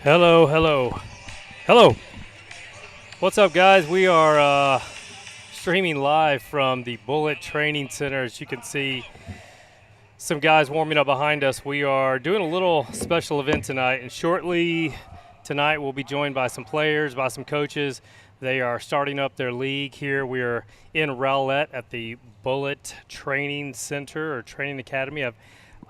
Hello, hello, hello. What's up, guys? We are streaming live from the Bullet Training Center. As you can see, some guys warming up behind us. We are doing a little special event tonight, and shortly tonight we'll be joined by some players, by some coaches. They are starting up their league here. We are in Rowlett at the Bullet Training Center or Training Academy.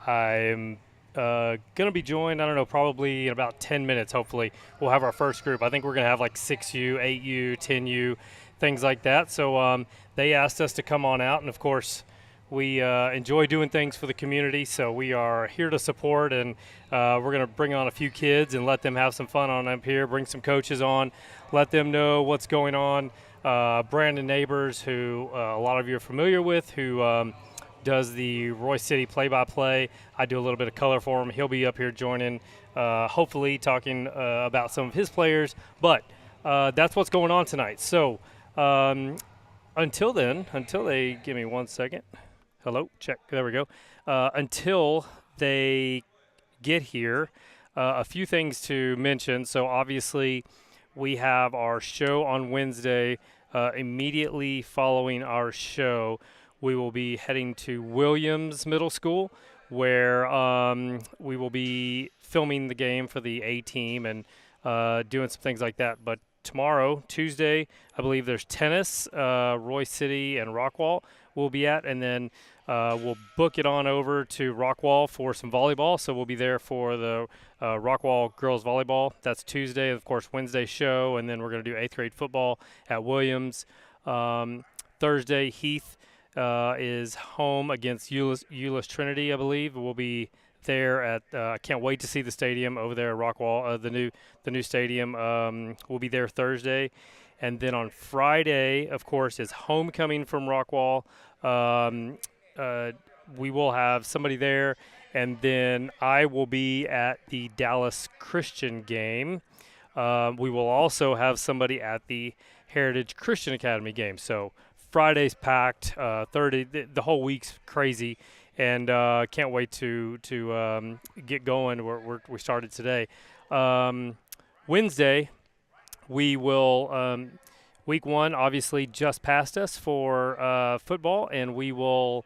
I'm going to be joined, I don't know, probably in about 10 minutes, hopefully. We'll have our first group. I think we're going to have like 6U, 8U, 10U, things like that. So they asked us to come on out, and of course, we enjoy doing things for the community, so we are here to support, and we're going to bring on a few kids and let them have some fun on up here, bring some coaches on, let them know what's going on. Brandon Neighbors, who a lot of you are familiar with, who does the Roy City play-by-play. I do a little bit of color for him. He'll be up here joining, hopefully talking about some of his players. But that's what's going on tonight. So until they give me 1 second. Hello, check. There we go. Until they get here, a few things to mention. So obviously we have our show on Wednesday. Immediately following our show, we will be heading to Williams Middle School, where we will be filming the game for the A team and doing some things like that. But tomorrow, Tuesday, I believe there's tennis, Roy City and Rockwall we'll be at, and then we'll book it on over to Rockwall for some volleyball. So we'll be there for the Rockwall girls volleyball. That's Tuesday. Of course, Wednesday show, and then we're going to do 8th grade football at Williams. Thursday, Heath is home against Euless Trinity, I believe. We'll be there at I can't wait to see the stadium over there at Rockwall, the new stadium. We'll be there Thursday. And then on Friday, of course, is homecoming from Rockwall. We will have somebody there, and then I will be at the Dallas Christian game. We will also have somebody at the Heritage Christian Academy game. So Friday's packed, the whole week's crazy, and can't wait to get going. We started today. Wednesday, we will week one obviously just passed us for football, and we will.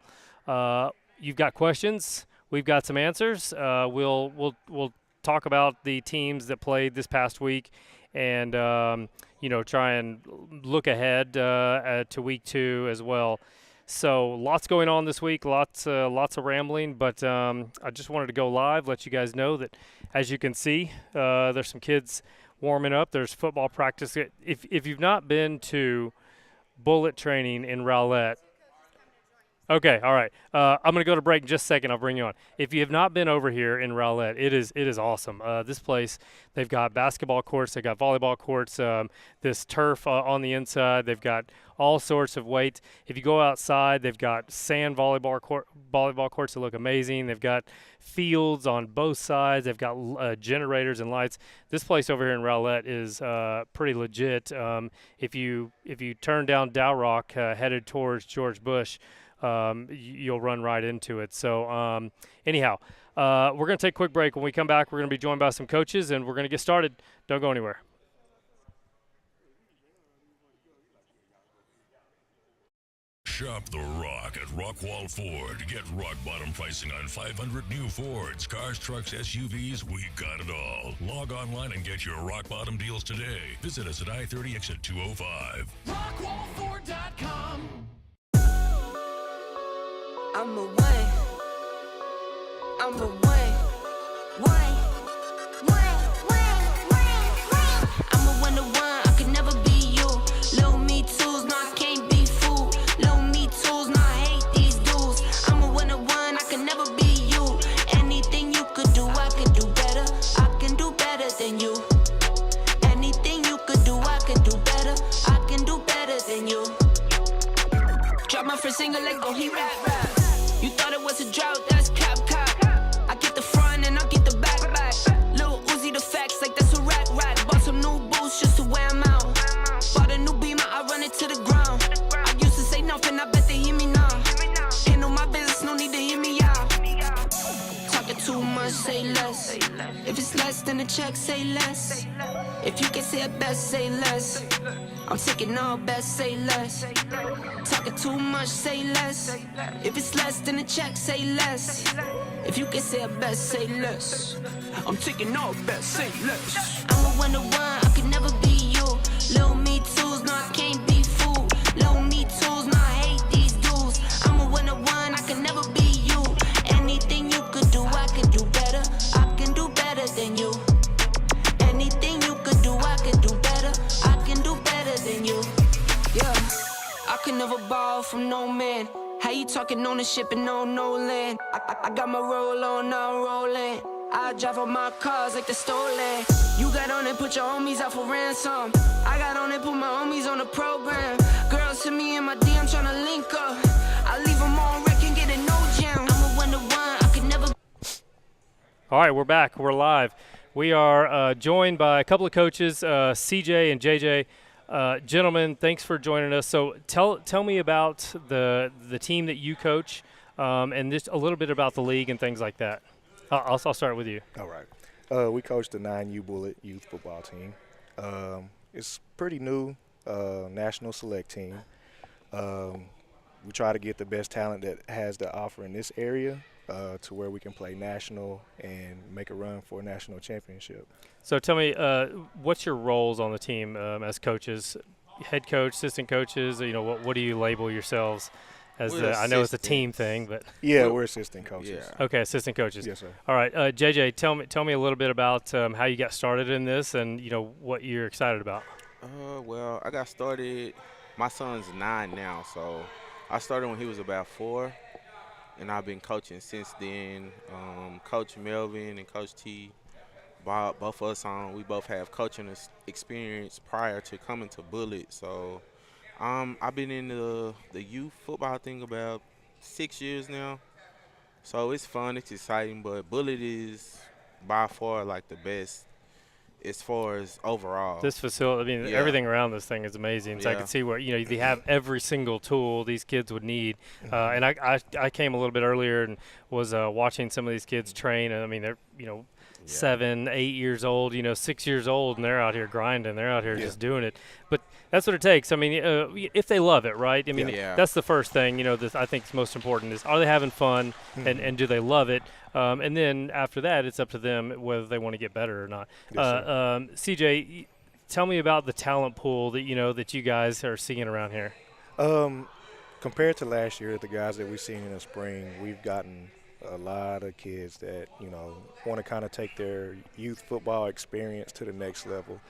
You've got questions, we've got some answers. We'll talk about the teams that played this past week, and try and look ahead to week 2 as well. So lots going on this week, lots of rambling, but I just wanted to go live, let you guys know that, as you can see, there's some kids warming up. There's football practice. If you've not been to Bullet Training in Rowlett, okay, all right. I'm going to go to break in just a second. I'll bring you on. If you have not been over here in Rowlett, it is awesome. This place, they've got basketball courts, they've got volleyball courts, this turf on the inside. They've got all sorts of weights. If you go outside, they've got sand volleyball courts that look amazing. They've got fields on both sides. They've got generators and lights. This place over here in Rowlett is pretty legit. If you turn down Dow Rock headed towards George Bush, you'll run right into it. So anyhow, we're going to take a quick break. When we come back, we're going to be joined by some coaches, and we're going to get started. Don't go anywhere. Shop the rock at Rockwall Ford. Get rock bottom pricing on 500 new Fords, cars, trucks, SUVs. We got it all. Log online and get your rock bottom deals today. Visit us at I-30 exit 205. Rockwallford.com. I'm a one. I'm a 1 to 1. I could never be you. Little me tools, no, I can't be fooled. Little me tools, no, I hate these dudes. I'm a 1 to 1. I could never be you. Anything you could do, I could do better. I can do better than you. Anything you could do, I can do better. I can do better than you. Drop my first single, let go, he rap. You thought it was a drought, that's cap. I get the front and I get the back. Lil Uzi the facts, like that's a rat. Bought some new boots just to wear them out. Bought a new beamer, I run it to the ground. I used to say nothing, I bet they hear me now. Ain't no my business, no need to hear me out. Talking too much, say less. If it's less than a check, say less. If you can say it best, say less. I'm taking all best, say less. Talking too much, say less. If it's less than a check, say less. If you can say it best, say less. I'm taking all best, say less. I'm a one-to-one, I could never be you. Little me tools, no, I can't be fooled. Little me tools, no, I hate these dudes. I'm a one-to-one, I can never be you. Anything you could do, I could do better. I can do better than you. Anything you could do, I can do better. I can do better than you. Yeah, I can never borrow from no man. How you talking ownership and no land? I got my roll on, now I'm rolling. I drive on my cars like they're stolen. You got on and put your homies out for ransom. I got on and put my homies on the program. Girls hit me in my DM tryna link up. I leave them on wreck and get a no jam. I'm a one-to-one, I could never. All right, we're back. We're live. We are joined by a couple of coaches, CJ and JJ. Gentlemen, thanks for joining us. So tell me about the team that you coach, and just a little bit about the league and things like that. I'll start with you. All right. We coach the 9U Bullet youth football team. It's pretty new, national select team. We try to get the best talent that has to offer in this area to where we can play national and make a run for a national championship. So tell me, what's your roles on the team as coaches, head coach, assistant coaches? You know, what do you label yourselves as? I know it's a team thing, but yeah, we're assistant coaches. Yeah. okay, assistant coaches. Yes, sir. All right, JJ, tell me a little bit about how you got started in this, and you know what you're excited about. Well, I got started. My son's 9 now, so I started when he was about 4, and I've been coaching since then. Coach Melvin and Coach T, both of us we both have coaching experience prior to coming to Bullet. So I've been in the youth football thing about 6 years now. So it's fun, it's exciting, but Bullet is by far like the best as far as overall. This facility, I mean, Yeah. everything around this thing is amazing. So I Yeah. can see where, you know, they have every single tool these kids would need. And I came a little bit earlier and was watching some of these kids train. And I mean, they're, you know, 7, 8 years old, you know, 6 years old, and they're out here grinding. They're out here just doing it. But that's what it takes. I mean, if they love it, right? I mean, Yeah. that's the first thing, you know, that I think is most important is, are they having fun and do they love it? And then after that, it's up to them whether they want to get better or not. CJ, tell me about the talent pool that, you know, that you guys are seeing around here. Compared to last year, the guys that we've seen in the spring, we've gotten a lot of kids that, you know, want to kind of take their youth football experience to the next level.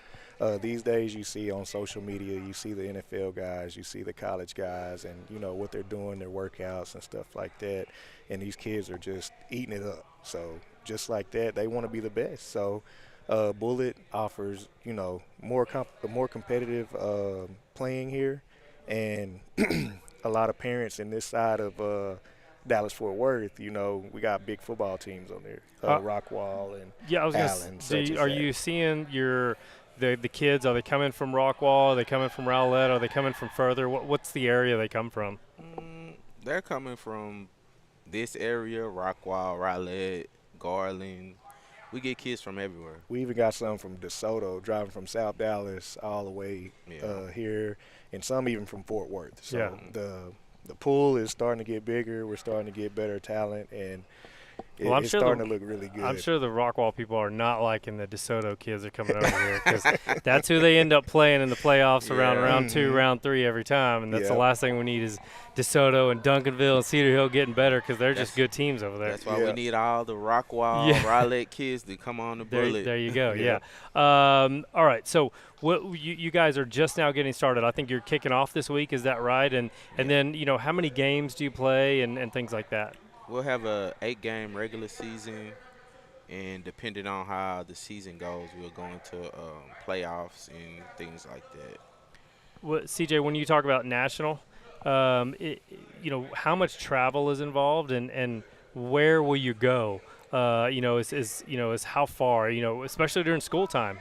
These days you see on social media, you see the NFL guys, you see the college guys, and, you know, what they're doing, their workouts and stuff like that. And these kids are just eating it up. So just like that, they want to be the best. So Bullet offers, you know, more competitive playing here. And a lot of parents in this side of Dallas-Fort Worth, you know, we got big football teams on there, Rockwall and Yeah, I was Allen. going to are you seeing the kids, are they coming from Rockwall? Are they coming from Rowlett? Are they coming from further? What's the area they come from? They're coming from this area, Rockwall, Rowlett, Garland. We get kids from everywhere. We even got some from DeSoto, driving from South Dallas all the way here, and some even from Fort Worth. So the pool is starting to get bigger. We're starting to get better talent, and it's starting to look really good. I'm sure the Rockwall people are not liking the DeSoto kids are coming over here, because that's who they end up playing in the playoffs around round 2, round 3 every time, and that's the last thing we need is DeSoto and Duncanville and Cedar Hill getting better, because they're just good teams over there. That's why we need all the Rockwall, Rowlett kids to come on the Bullet. There you go. All right. So you guys are just now getting started. I think you're kicking off this week. Is that right? And then, you know, how many games do you play and things like that? We'll have a 8-game regular season, and depending on how the season goes, we'll go into playoffs and things like that. Well, CJ, when you talk about national, you know, how much travel is involved, and where will you go? You know, is how far? You know, especially during school time.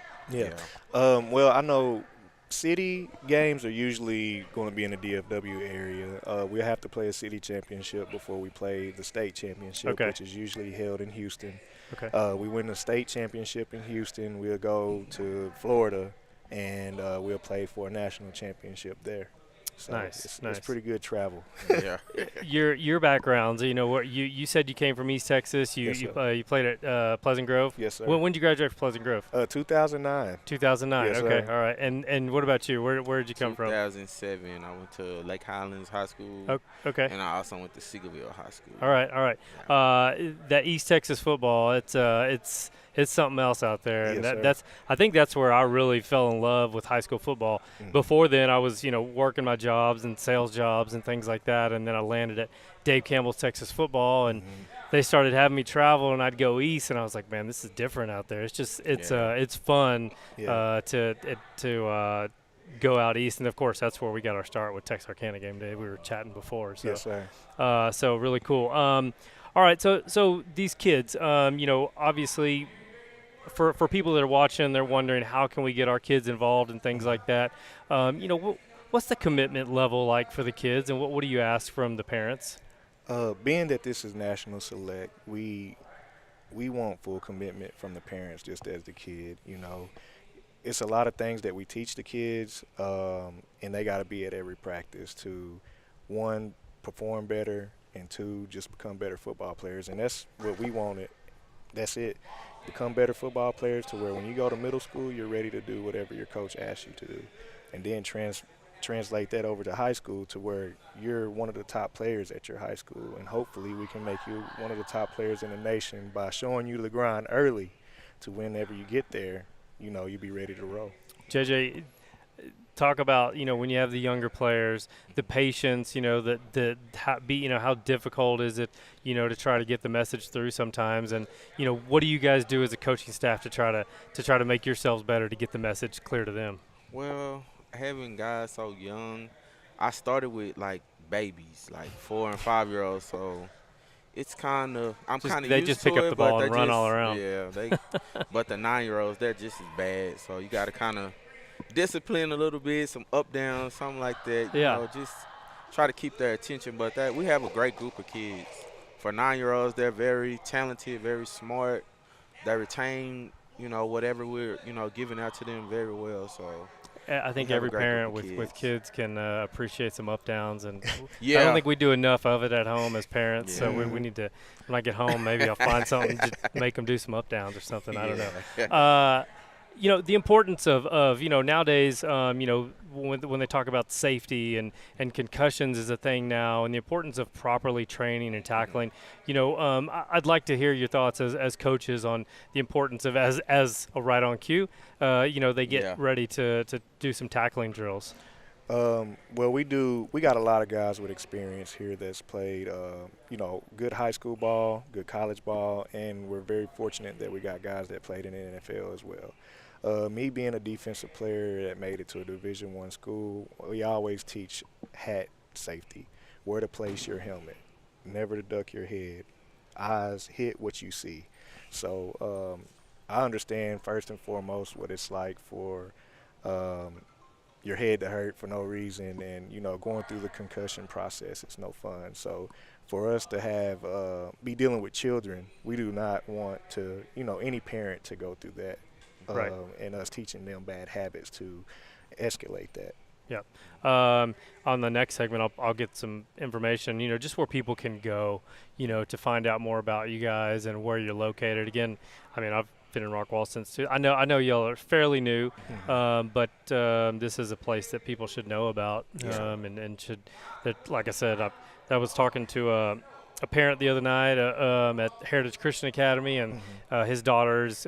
Well, I know City games are usually going to be in the DFW area. We'll have to play a city championship before we play the state championship, Okay. which is usually held in Houston. Okay. We win the state championship in Houston. We'll go to Florida, and we'll play for a national championship there. So Nice, nice. it's pretty good travel. Yeah. Your backgrounds, what you said you came from East Texas. Yes, You sir. you played at Pleasant Grove. Yes, sir. When did you graduate from Pleasant Grove? 2009. 2009. Yes, Okay, sir. all right. And what about you? Where did you come from? 2007, I went to Lake Highlands High School, Oh, okay. and I also went to Seagoville High School. All right, all right. That East Texas football, it's something else out there, and Yes, sir. that's I think that's where I really fell in love with high school football. Mhm. Before then, I was working my jobs and sales jobs and things like that, and then I landed at Dave Campbell's Texas Football, and they started having me travel, and I'd go east, and I was like, man, this is different out there. It's just it's fun Yeah. to go out east, and of course that's where we got our start with Texarkana game day. We were chatting before, so. Yes, sir. So really cool. All right, so these kids, obviously, for people that are watching, they're wondering how can we get our kids involved and things like that. What's the commitment level like for the kids, and what do you ask from the parents? Being that this is national select, we want full commitment from the parents just as the kid. It's a lot of things that we teach the kids, and they got to be at every practice to, one, perform better, and two, just become better football players. And that's what we wanted. That's it. Become better football players to where when you go to middle school, you're ready to do whatever your coach asks you to do. And then translate that over to high school to where you're one of the top players at your high school. And hopefully we can make you one of the top players in the nation by showing you the grind early to whenever you get there, you'll be ready to roll. JJ, talk about when you have the younger players, the patience, how difficult is it, to try to get the message through sometimes, and what do you guys do as a coaching staff to try to make yourselves better to get the message clear to them? Well, having guys so young, I started with like babies, like 4 and 5 year olds, so it's I'm kind of they used just to pick up it, the but ball they and run just, all around. Yeah, but the 9-year-olds, they're just as bad. So you got to kind of discipline a little bit, some up down, something like that. Yeah. Just try to keep their attention. But we have a great group of kids. For 9-year-olds, they're very talented, very smart. They retain, whatever we're, giving out to them very well. So I think we have a every great parent group of with kids can appreciate some up downs, and Yeah. I don't think we do enough of it at home as parents. So Yeah. we need to. When I get home, maybe I'll find something to make them do some up downs or something. I don't know. Yeah. The importance of nowadays, when they talk about safety and concussions is a thing now, and the importance of properly training and tackling. I'd like to hear your thoughts as coaches on the importance of as a right on cue. They get ready to do some tackling drills. Well, we got a lot of guys with experience here that's played, good high school ball, good college ball, and we're very fortunate that we got guys that played in the NFL as well. Me being a defensive player that made it to a Division I school, we always teach hat safety, where to place your helmet, never to duck your head, eyes hit what you see. So I understand first and foremost what it's like for your head to hurt for no reason, and going through the concussion process, it's no fun. So for us to have be dealing with children, we do not want to any parent to go through that. Right. And us teaching them bad habits to escalate that. Yeah. On the next segment, I'll get some information, just where people can go, to find out more about you guys and where you're located. Again, I've been in Rockwall since I know y'all are fairly new, but this is a place that people should know about, and should. That, like I said, I was talking to a parent the other night at Heritage Christian Academy, and his daughters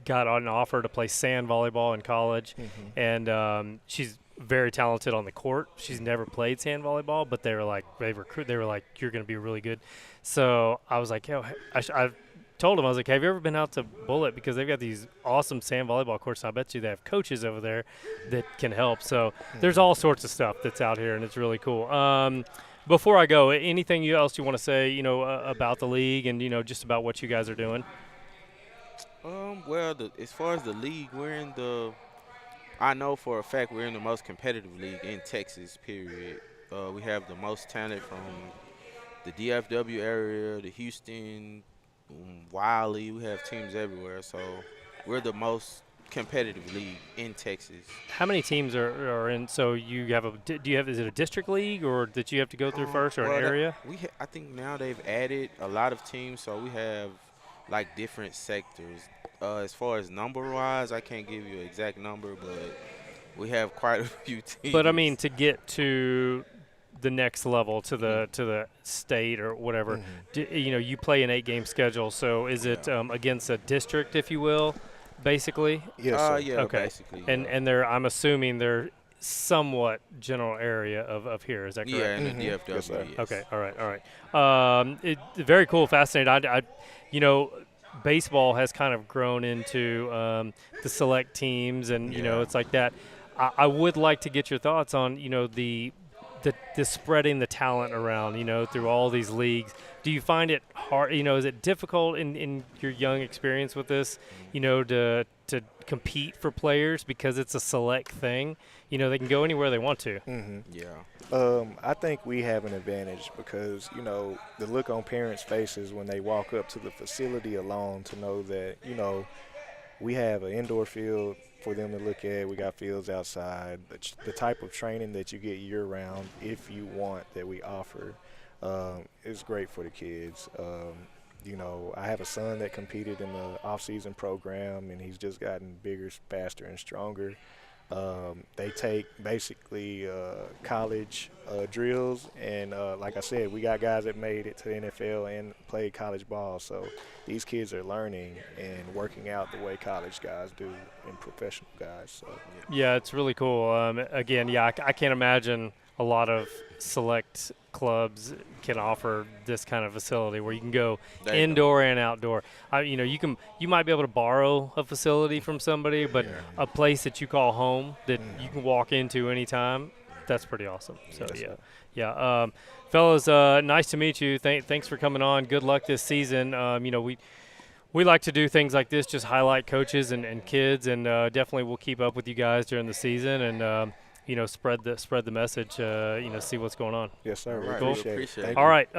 got an offer to play sand volleyball in college, and she's very talented on the court. She's never played sand volleyball, but they were like, you're going to be really good. So I was like, I told him, I was like, have you ever been out to Bullitt, because they've got these awesome sand volleyball courts, and I bet you they have coaches over there that can help. So there's all sorts of stuff that's out here, and it's really cool. Before I go, anything else you want to say, about the league and just about what you guys are doing? Well, as far as the league, we're in the I know for a fact we're in the most competitive league in Texas, period. We have the most talent from the DFW area, the Houston, Wiley. We have teams everywhere. So we're the most competitive league in Texas. How many teams are in? So you have do you have, is it a district league or that you have to go through first, or Well, an area? I think now they've added a lot of teams, so we have like different sectors. As far as number-wise, I can't give you an exact number, but we have quite a few teams. But I mean, to get to the next level, to the state or whatever, you play an 8-game schedule. So is it against a district, if you will, basically? Yes, sir. Yeah, Okay. basically. And they're, I'm assuming they're somewhat general area of here. Is that correct? Yeah, in the DFW. Yes, sir. Yes. Okay. All right. Very cool, fascinating. Baseball has kind of grown into the select teams, and it's like that. I would like to get your thoughts on the spreading the talent around through all these leagues. Do you find it hard? Is it difficult in your young experience with this? To compete for players because it's a select thing. They can go anywhere they want to. Yeah. I think we have an advantage because, the look on parents' faces when they walk up to the facility alone to know that, we have an indoor field for them to look at. We got fields outside. The type of training that you get year-round, if you want, that we offer, is great for the kids. I have a son that competed in the off-season program, and he's just gotten bigger, faster, and stronger. They take basically college drills, and like I said, we got guys that made it to the NFL and played college ball. So these kids are learning and working out the way college guys do and professional guys. So Yeah, it's really cool. Again, I can't imagine a lot of select clubs can offer this kind of facility where you can go indoor and outdoor. You might be able to borrow a facility from somebody, but a place that you call home that you can walk into anytime, that's pretty awesome. So fellas, nice to meet you. Thanks for coming on. Good luck this season. We like to do things like this, just highlight coaches and kids, and definitely we'll keep up with you guys during the season and spread the message. See what's going on. yes, sir. We Right. appreciate Appreciate it. it. Thank All you. right,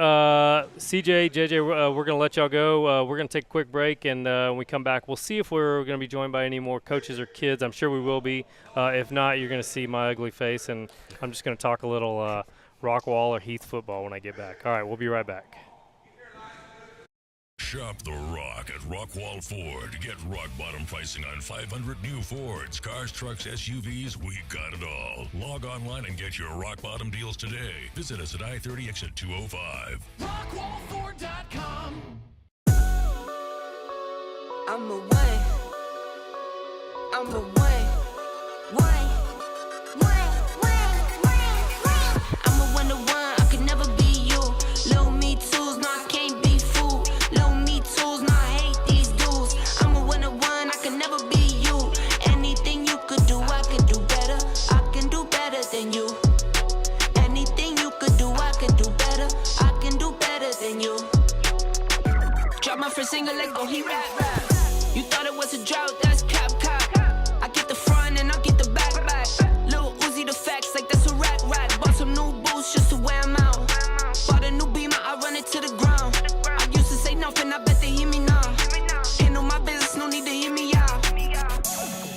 CJ, JJ, we're going to let y'all go. We're going to take a quick break, and when we come back, we'll see if we're going to be joined by any more coaches or kids. I'm sure we will be. If not, you're going to see my ugly face, and I'm just going to talk a little Rockwall or Heath football when I get back. All right, we'll be right back. Shop the Rock at Rockwall Ford. Get rock bottom pricing on 500 new Fords, cars, trucks, SUVs. We got it all. Log online and get your rock bottom deals today. Visit us at I-30 exit 205. Rockwall4.com. I'm a one. I'm a one. I'm a 1 to 1. I could never be you. Low me twos, no, I can't be fooled. Low me twos, no, I hate these dudes. I'm a 1 to 1. I could never be you. Anything you could do, I could do better. I can do better than you. Anything you could do, I could do better. I can do better than you. Drop my first single, let go, he rap. You thought it was a drought, that's cap. I get the front and I get the back. Lil Uzi the facts, like that's a rack. Bought some new boots just to wear 'em out. Bought a new Beamer, I run it to the ground. I used to say nothing, I bet they hear me now. Handle my business, no need to hear me out.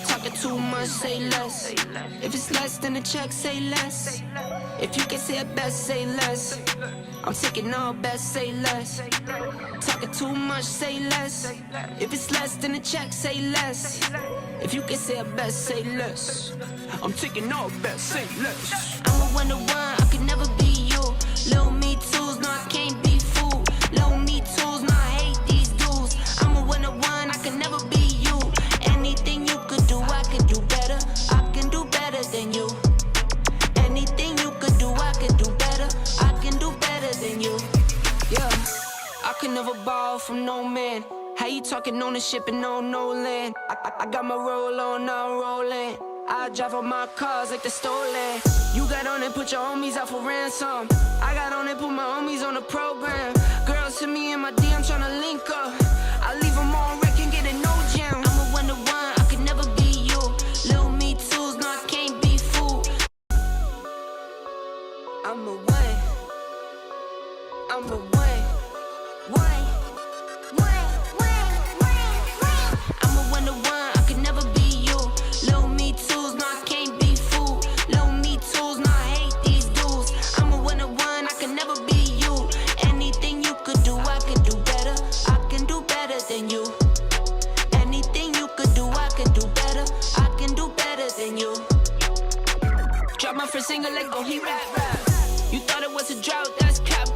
Talking too much, say less. If it's less than a check, say less. If you can say it best, say less. I'm taking all best, say less. Talking too much, say less. If it's less than a check, say less. If you can say it best, say less. I'm taking all best, say less. I'm a 1 to 1, I could never be you. Low me twos, no, I can't be fooled. Low me twos, no, I hate these dudes. I'm a 1 to 1, I could never be you. Anything you could do, I could do better. I can do better than you. Anything you could do, I could do better. I can do better than you. Yeah, I could never borrow from no man. How you talking ownership and no land? I got my roll on, now I'm rolling. I drive on my cars like they're stolen. You got on and put your homies out for ransom. I got on and put my homies on the program. Girls to me in my DM tryna link up. I leave them on wreck and get a no jam. I'm a 1 to 1, I could never be you. Little me twos, I'm a one. I'm a 1-to-1, I can never be you. Low me tools, no, I can't be fooled. Low me tools, no, I hate these dudes. I'm a 1-to-1, I can never be you. Anything you could do, I can do better. I can do better than you. Anything you could do, I can do better. I can do better than you. Drop my first single, like, oh, he rap. You thought it was a drought, that's cap.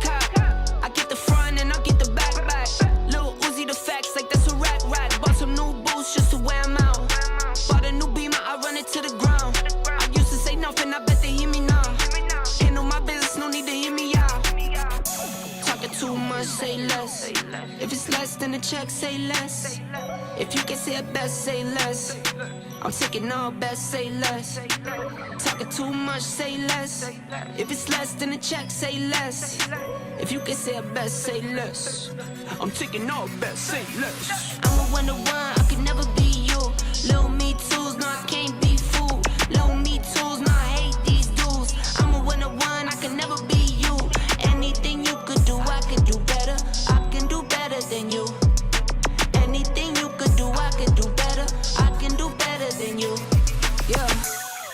I get the front and I get the back. Lil Uzi the facts, like that's a rack. Bought some new boots just to wear 'em out. Bought a new beamer, I run it to the ground. I used to say nothing, I bet they hear me now. Ain't no my business, no need to hear me out. Talking too much, say less. If it's less than the check, say less. If you can say it best, say less. I'm taking all best, say less. Talking too much, say less. If it's less than the check, say less. If you can say it best, say less. I'm taking all best, say less. I'm a 1-to-1, I can never be you. Low me tools, no, I can't be fooled. Low me tools, no, I hate these dudes. I'm a 1-to-1, I can never be you. Anything you could do, I can do better. I can do better than you. Anything you could do, I can do better. I can do better than you. Yeah,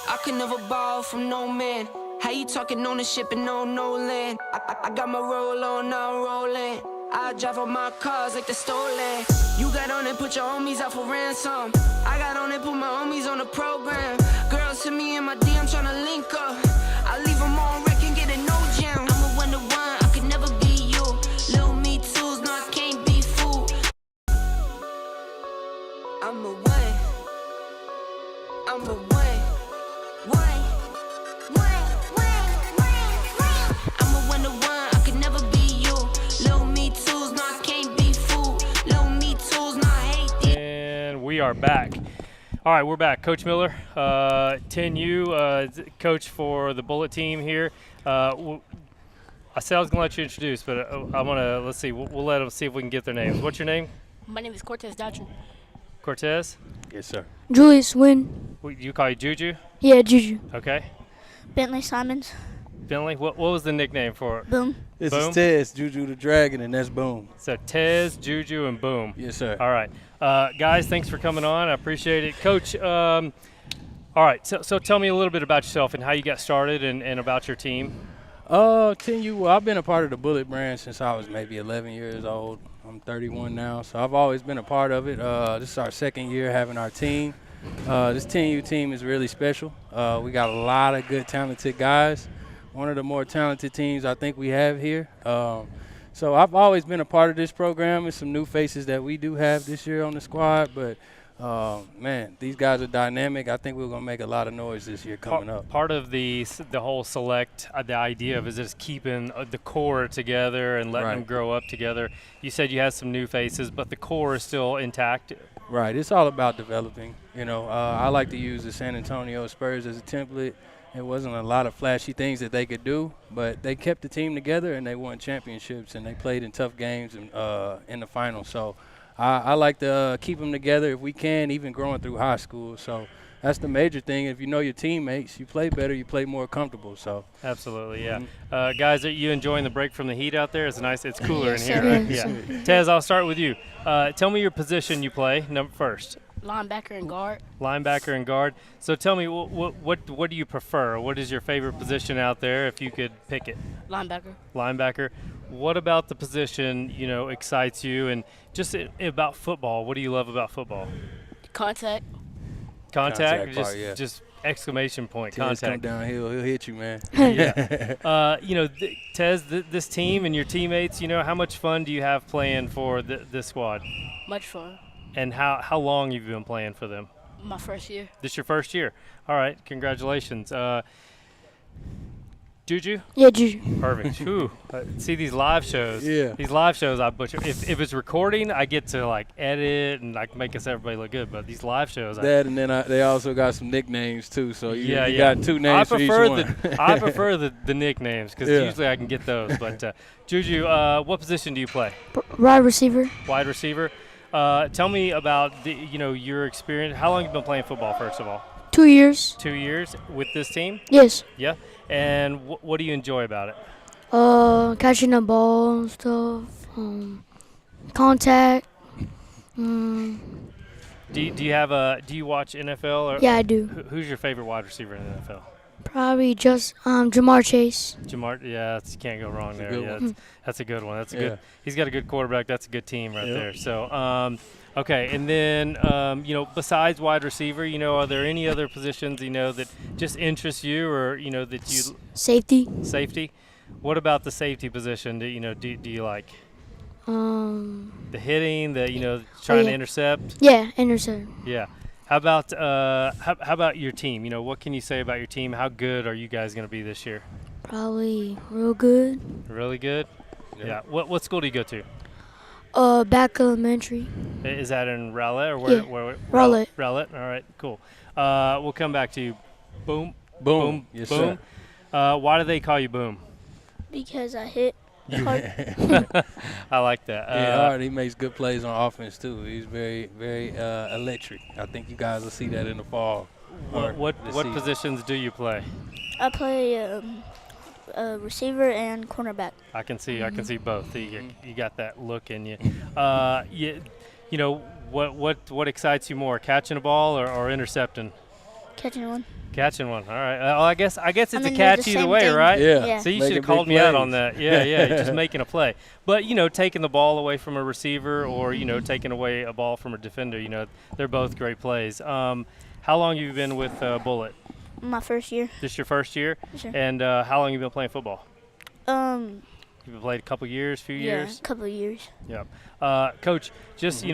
I can never borrow from no man. How you talking ownership and no land? I got my roll on, now I'm rolling. I drive all my cars like they're stolen. You got on and put your homies out for ransom. I got on and put my homies on the program. Girls hit me in my DM tryna link up. I leave them on wreck and get a no jam. I'm a 1-to-1, I could never be you. Lil me tools, no, I can't be fooled. I'm a one. I'm a one. I'm a 1-to-1, I could never be you. Low me tools, no, I can't be fooled. Low me tools, no, I hate these. And we are back. All right, we're back. Coach Miller, 10U, coach for the Bullet team here. I said I was going to let you introduce, but I want to, let's see, we'll let them see if we can get their names. What's your name? My name is Cortez Dodger. Cortez? Yes, sir. Julius Wynn. You call you Juju? Yeah, Juju. Okay. Bentley Simons. Bentley, what was the nickname for it? Boom. This Boom? is Tez, Juju the Dragon, and that's Boom. So Tez, Juju, and Boom. Yes, sir. All right. Guys, thanks for coming on. I appreciate it. Coach, all right, so tell me a little bit about yourself and how you got started and about your team. 10U, well, I've been a part of the Bullet brand since I was maybe 11 years old. I'm 31 now, so I've always been a part of it. This is our second year having our team. This 10U team is really special. We got a lot of good, talented guys. One of the more talented teams I think we have here. So I've always been a part of this program. There's some new faces that we do have this year on the squad, but man, these guys are dynamic. I think we're going to make a lot of noise this year coming up. Part of the whole select, the idea of is just keeping the core together and letting them grow up together. You said you had some new faces, but the core is still intact. Right. It's all about developing. You know, I like to use the San Antonio Spurs as a template. It wasn't a lot of flashy things that they could do, but they kept the team together and they won championships and they played in tough games and, in the finals. So I like to keep them together if we can, even growing through high school. So that's the major thing. If you know your teammates, you play better, you play more comfortable. So absolutely, yeah. Guys, are you enjoying the break from the heat out there? It's nice. It's cooler in here. Yes, Right? Yeah. Tez, I'll start with you. Tell me your position you play. First. Linebacker and guard. Linebacker and guard. So tell me, what do you prefer? What is your favorite position out there if you could pick it? Linebacker. Linebacker. What about the position, excites you? And just about football, what do you love about football? Contact. Contact? part, yeah. Just exclamation point, Tez come contact. downhill, he'll hit you, man. Yeah. Tez, this team and your teammates, how much fun do you have playing for this squad? Much fun. And how long you've been playing for them? My first year. This your first year. All right, congratulations. Juju? Yeah, Juju. Perfect. Whew. See these live shows. Yeah. These live shows I butcher. If it's recording, I get to edit and make us everybody look good. But these live shows, That and then they also got some nicknames too. So you yeah. got two names for each one. I prefer the nicknames because usually I can get those. But Juju, what position do you play? Wide receiver. Wide receiver. Tell me about your experience. How long have you been playing football? First of all. 2 years. 2 years with this team. Yes. Yeah. And what do you enjoy about it? Catching the ball and stuff. Contact. Mm, Do you watch NFL or yeah, I do. who's your favorite wide receiver in the NFL? Probably just Jamar Chase. Jamar, yeah, you can't go wrong there. good Yeah, one. that's a good one. That's a Yeah. good. He's got a good quarterback. That's a good team right Yep. there. So, okay, and then besides wide receiver, are there any other positions that just interest you, or that you Safety. safety? What about the safety position? Do you like the hitting, trying to yeah. intercept? Yeah, intercept. Yeah. How about your team? What can you say about your team? How good are you guys going to be this year? Probably real good. Really good. Yeah. What school do you go to? Back elementary. Is that in Rowlett or where? Yeah, where Rowlett. Rowlett. All right. Cool. We'll come back to you. Boom. Boom. Yes, Boom. Why do they call you Boom? Because I hit hard. I like that. Hard. He makes good plays on offense too. He's very, very electric. I think you guys will see that in the fall. What this what season. positions do you play? I play receiver and cornerback. I can see both. You got that look in you. What excites you more, catching a ball or intercepting? Catching one. Catching one. All right. Well, I guess it's I a mean, catch they're the either same way, thing. right? Yeah. So you Making should have called big me out plays. on that. Yeah, you're just making a play. But taking the ball away from a receiver or taking away a ball from a defender, they're both great plays. How long have you been with Bullet? My first year. This your first year? Yes, sir. And how long have you been playing football? Um, You've played a couple years, few yeah, years. a couple of years. Yep. Coach, just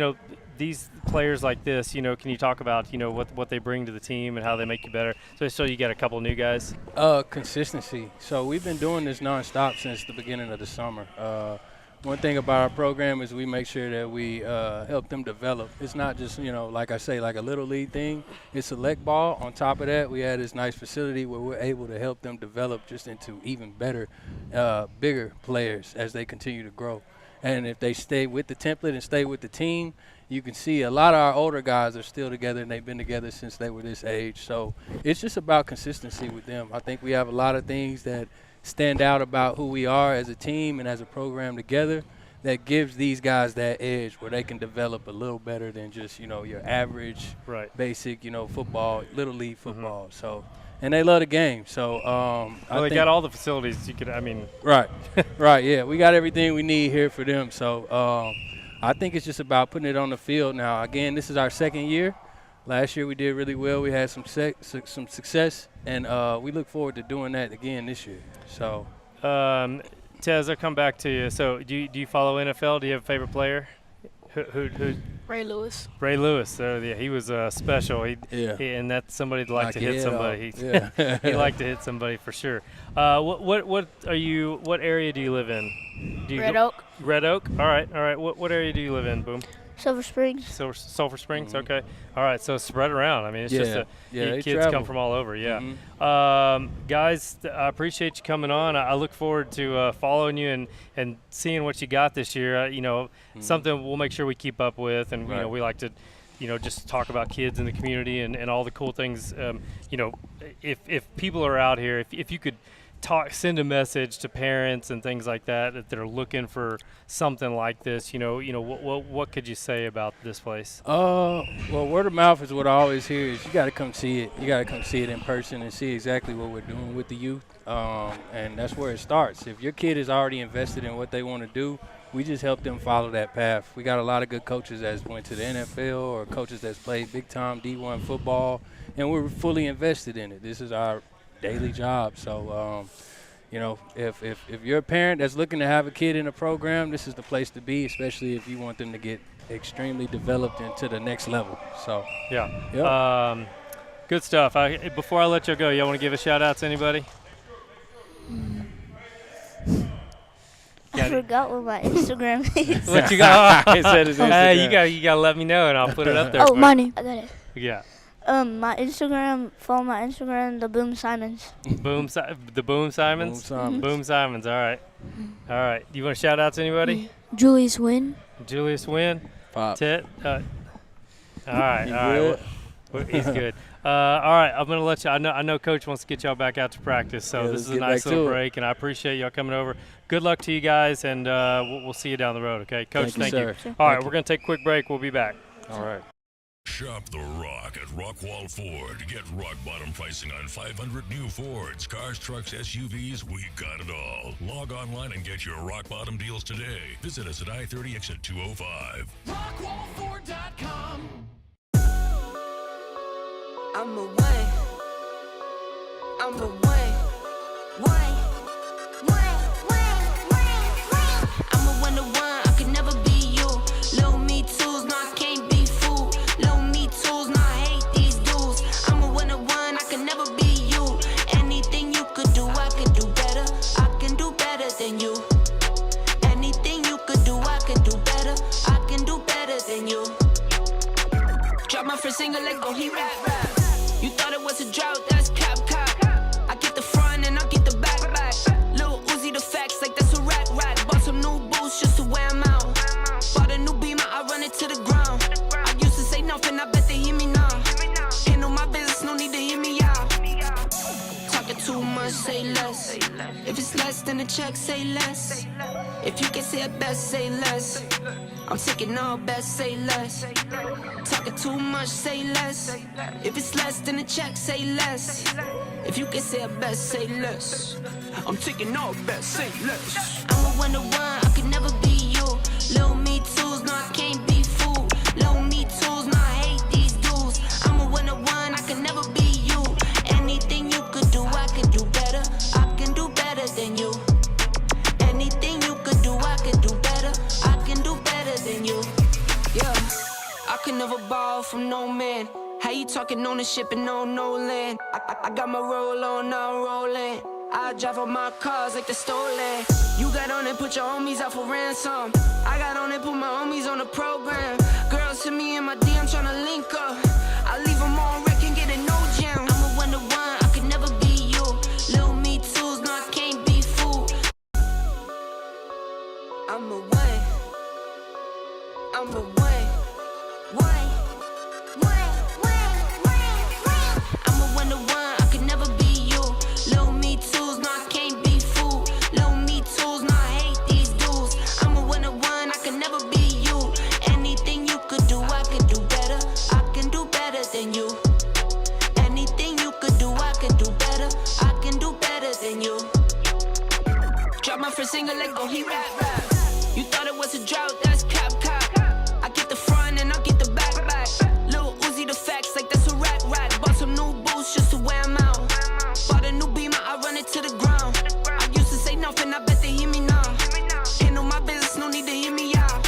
these players like this, can you talk about what they bring to the team and how they make you better? So you got a couple new guys. Consistency. So we've been doing this nonstop since the beginning of the summer. One thing about our program is we make sure that we help them develop. It's not just, like I say, like a little league thing. It's select ball. On top of that, we had this nice facility where we're able to help them develop just into even better, bigger players as they continue to grow. And if they stay with the template and stay with the team, you can see a lot of our older guys are still together, and they've been together since they were this age. So it's just about consistency with them. I think we have a lot of things that stand out about who we are as a team and as a program together that gives these guys that edge where they can develop a little better than just, your average, basic, football, little league football. So, and they love the game. So, They got all the facilities you could. Right, right, yeah. We got everything we need here for them. So, I think it's just about putting it on the field now. Again, this is our second year. Last year we did really well. We had some success, and we look forward to doing that again this year. So, Tez, I'll come back to you. So, do you follow NFL? Do you have a favorite player? Who? Ray Lewis. Ray Lewis. So yeah, he was special. And that's somebody that liked to hit somebody. He liked to hit somebody for sure. What area do you live in? Red Oak. Red Oak. All right. What area do you live in? Boom. Silver Springs. Sulphur Springs. Okay. All right. So spread around. It's just kids travel. come from all over. Yeah. Guys, I appreciate you coming on. I look forward to following you and seeing what you got this year. Something we'll make sure we keep up with, and we like to, just talk about kids in the community and all the cool things. If people are out here, if you could send a message to parents and things like that they're looking for something like this, what could you say about this place? Well, word of mouth is what I always hear is you got to come see it. You got to come see it in person and see exactly what we're doing with the youth. And that's where it starts. If your kid is already invested in what they want to do, we just help them follow that path. We got a lot of good coaches that went to the NFL or coaches that's played big-time D1 football, and we're fully invested in it. This is our daily job. So, if you're a parent that's looking to have a kid in a program, this is the place to be, especially if you want them to get extremely developed into the next level. So, yeah. Good stuff. Before I let you go, y'all want to give a shout-out to anybody? I forgot what my Instagram is. What you got? He said his Hey, Instagram. you gotta let me know, and I'll put it up there. Oh, my name. I got it. Yeah. My Instagram. Follow my Instagram. The Boom Simons. The Boom Simons. Boom Simons. All right. You want to shout out to anybody? Julius Wynn. Julius Wynn. Pop. Tit. All right. You All right. good? He's good. All right, I'm going to let you. I know Coach wants to get y'all back out to practice, so Yeah, this let's is a get nice back little to it. break, and I appreciate y'all coming over. Good luck to you guys, and we'll see you down the road, okay? Coach, Thank you, sir. All right, Thank we're going to take a quick break. We'll be back. All right. Shop the Rock at Rockwall Ford. Get rock bottom pricing on 500 new Fords, cars, trucks, SUVs. We got it all. Log online and get your rock bottom deals today. Visit us at I-30 exit 205. Rockwall4.com. I'm away. I'm away. Why? I'm a one-to-one. I could never be you. Low me tools, no, I can't be fooled. Low me tools, no, I hate these dudes. I'm a one-to-one. I could never be you. Anything you could do, I could do better. I can do better than you. Anything you could do, I can do better. I can do better than you. Drop my first single, let go, he rap. You thought it was a drought, that's cap. I get the front and I get the back. Lil Uzi the facts, like that's a rack. Bought some new boots just to wear 'em out. Bought a new beamer, I run it to the ground. I used to say nothing, I bet they hear me now. Handle my business, no need to hear me out. Talking too much, say less. If it's less than a check, say less. If you can say it best, say less. I'm taking all best, say less. Talking too much, say less. If it's less than a check, say less. If you can say it best, say less. I'm taking all best, say less. I'm a one-to-one, I could never be you. Low me tools, no, I can't be fooled. Low me tools, no, I hate these dudes. I'm a one-to-one, I could never be you. Anything you could do, I can do better. I can do better than you. Anything you could do, I can do better. I can do better than you. Yeah, I could never borrow from no man. How you talking ownership and no land? I got my roll on, now I'm rolling. I drive all my cars like they're stolen. You got on and put your homies out for ransom. I got on and put my homies on the program. Girls hit me in my DM tryna link up. I leave them on wreck and get a no jam. I'm a one-to-one, I could never be you. Lil me tools, no, I can't be fooled. I'm away. I'm away. Why? I'm a one-to-one, I could never be you. Low me tools, no, I can't be fooled. Low me tools, no, I hate these dudes. I'm a one-to-one, I could never be you. Anything you could do, I could do better. I can do better than you. Anything you could do, I can do better. I can do better than you. Drop my first single, let go, he rap. You thought it was a drought, that's cap. I get the front and I get the back. Lil Uzi the facts, like that's a rack. Bought some new boots just to wear 'em out. Bought a new beamer, I run it to the ground. I used to say nothing, I bet they hear me now. Handle my business, no need to hear me out.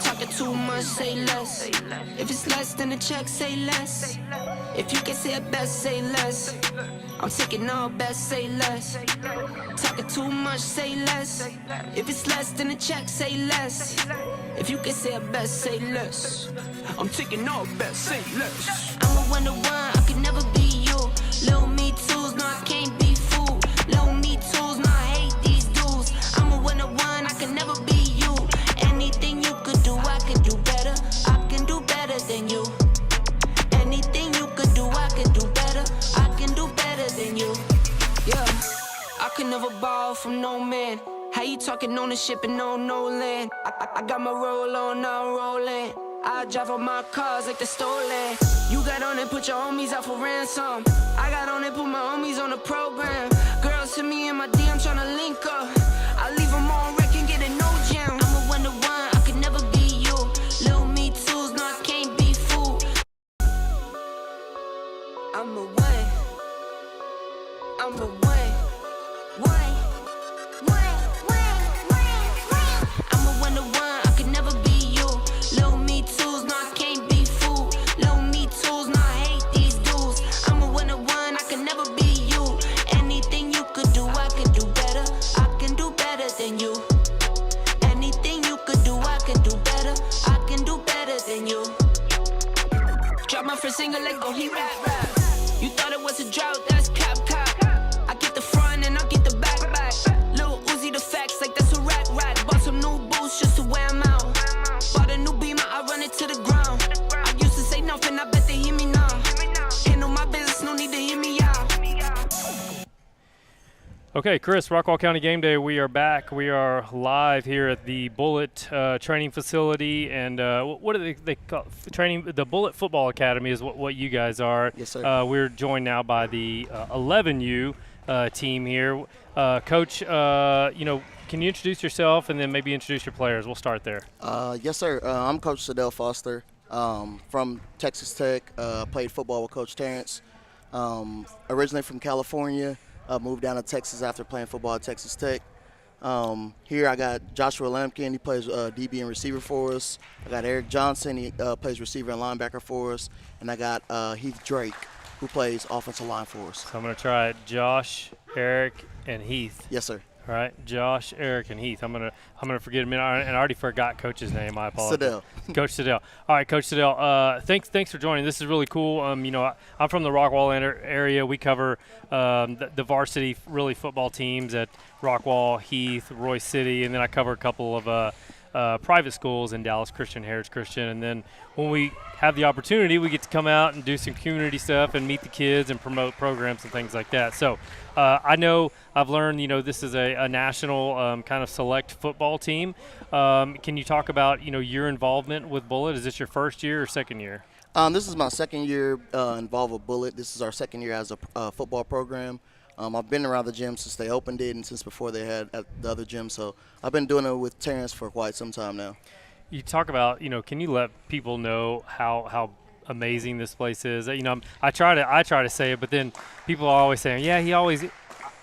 Talking too much, say less. If it's less than a check, say less. If you can say it best, say less. I'm taking all best, say less. Talking too much, say less. If it's less than a check, say less. If you can say it best, say less. I'm taking all best, say less. I'm a one-to-one, I could never be you. Low me tools, no, I can't be fooled. Low me tools, no, I hate these dudes. I'm a one-to-one, I could never be you. Anything you could do, I could do better. I can do better than you. Anything you could do, I could do better. I can do better than you. Yeah, I could never borrow from no man. How you talking ownership and no land? I got my roll on, now I'm rolling. I drive all my cars like they're stolen. You got on and put your homies out for ransom. I got on and put my homies on the program. Girls hit me in my DM tryna link up. I leave them on wreck and get a no jam. I'm a one-to-one, I could never be you. Lil me tools, no, I can't be fooled. I'm away. I'm away. Why? I'm a one-to-one, I could never be you. Low me tools, no, I can't be fooled. Low me tools, no, I hate these dudes. I'm a one-to-one, I could never be you. Anything you could do, I could do better. I can do better than you. Anything you could do, I could do better. I can do better than you. Drop my first single, let go, he rap. You thought it was a drought, that's cap. I get the front and I get the back. Lil Uzi the facts, like that's a rack. Bought some new boots just to wear 'em out. Bought a new beamer, I run it to the ground. I used to say nothing, I bet they hear me now. Okay, Chris, Rockwall County Game Day. We are back. We are live here at the Bullet Training Facility, and what do they call training? The Bullet Football Academy is what you guys are. Yes, sir. We're joined now by the 11U team here. Coach, can you introduce yourself and then maybe introduce your players? We'll start there. Yes, sir. I'm Coach Sadell Foster from Texas Tech. Played football with Coach Terrence. Originally from California. Moved down to Texas after playing football at Texas Tech. Here I got Joshua Lampkin. He plays DB and receiver for us. I got Eric Johnson. He plays receiver and linebacker for us. And I got Heath Drake, who plays offensive line for us. So I'm going to try it. Josh, Eric, and Heath. Yes, sir. All right, Josh, Eric, and Heath. I'm gonna forget a minute, and I already forgot Coach's name. I apologize. Sadell. Coach Sadell. All right, Coach Sadell. Thanks for joining. This is really cool. I'm from the Rockwall area. We cover the varsity really football teams at Rockwall, Heath, Royce City, and then I cover a couple of private schools in Dallas Christian, Heritage Christian, and then when we have the opportunity, we get to come out and do some community stuff and meet the kids and promote programs and things like that. So I know I've learned, this is a national kind of select football team. Can you talk about, your involvement with Bullet? Is this your first year or second year? This is my second year involved with Bullet. This is our second year as a football program. I've been around the gym since they opened it and since before they had at the other gym. So I've been doing it with Terrence for quite some time now. You talk about, can you let people know how amazing this place is? I try to say it, but then people are always saying, yeah,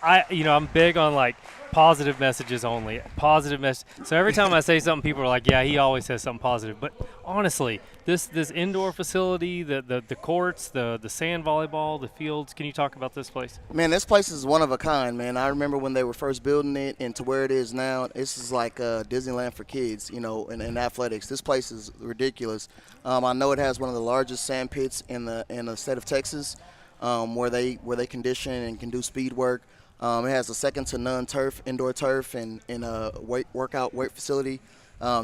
I'm big on like positive messages only. Positive message. So every time I say something, people are like, yeah, he always says something positive. But honestly, this indoor facility, the courts, the sand volleyball, the fields, can you talk about this place? Man, this place is one of a kind, man. I remember when they were first building it and to where it is now, this is like Disneyland for kids, in athletics. This place is ridiculous. I know it has one of the largest sand pits in the state of Texas, where they condition and can do speed work. It has a second to none indoor turf and a workout weight facility.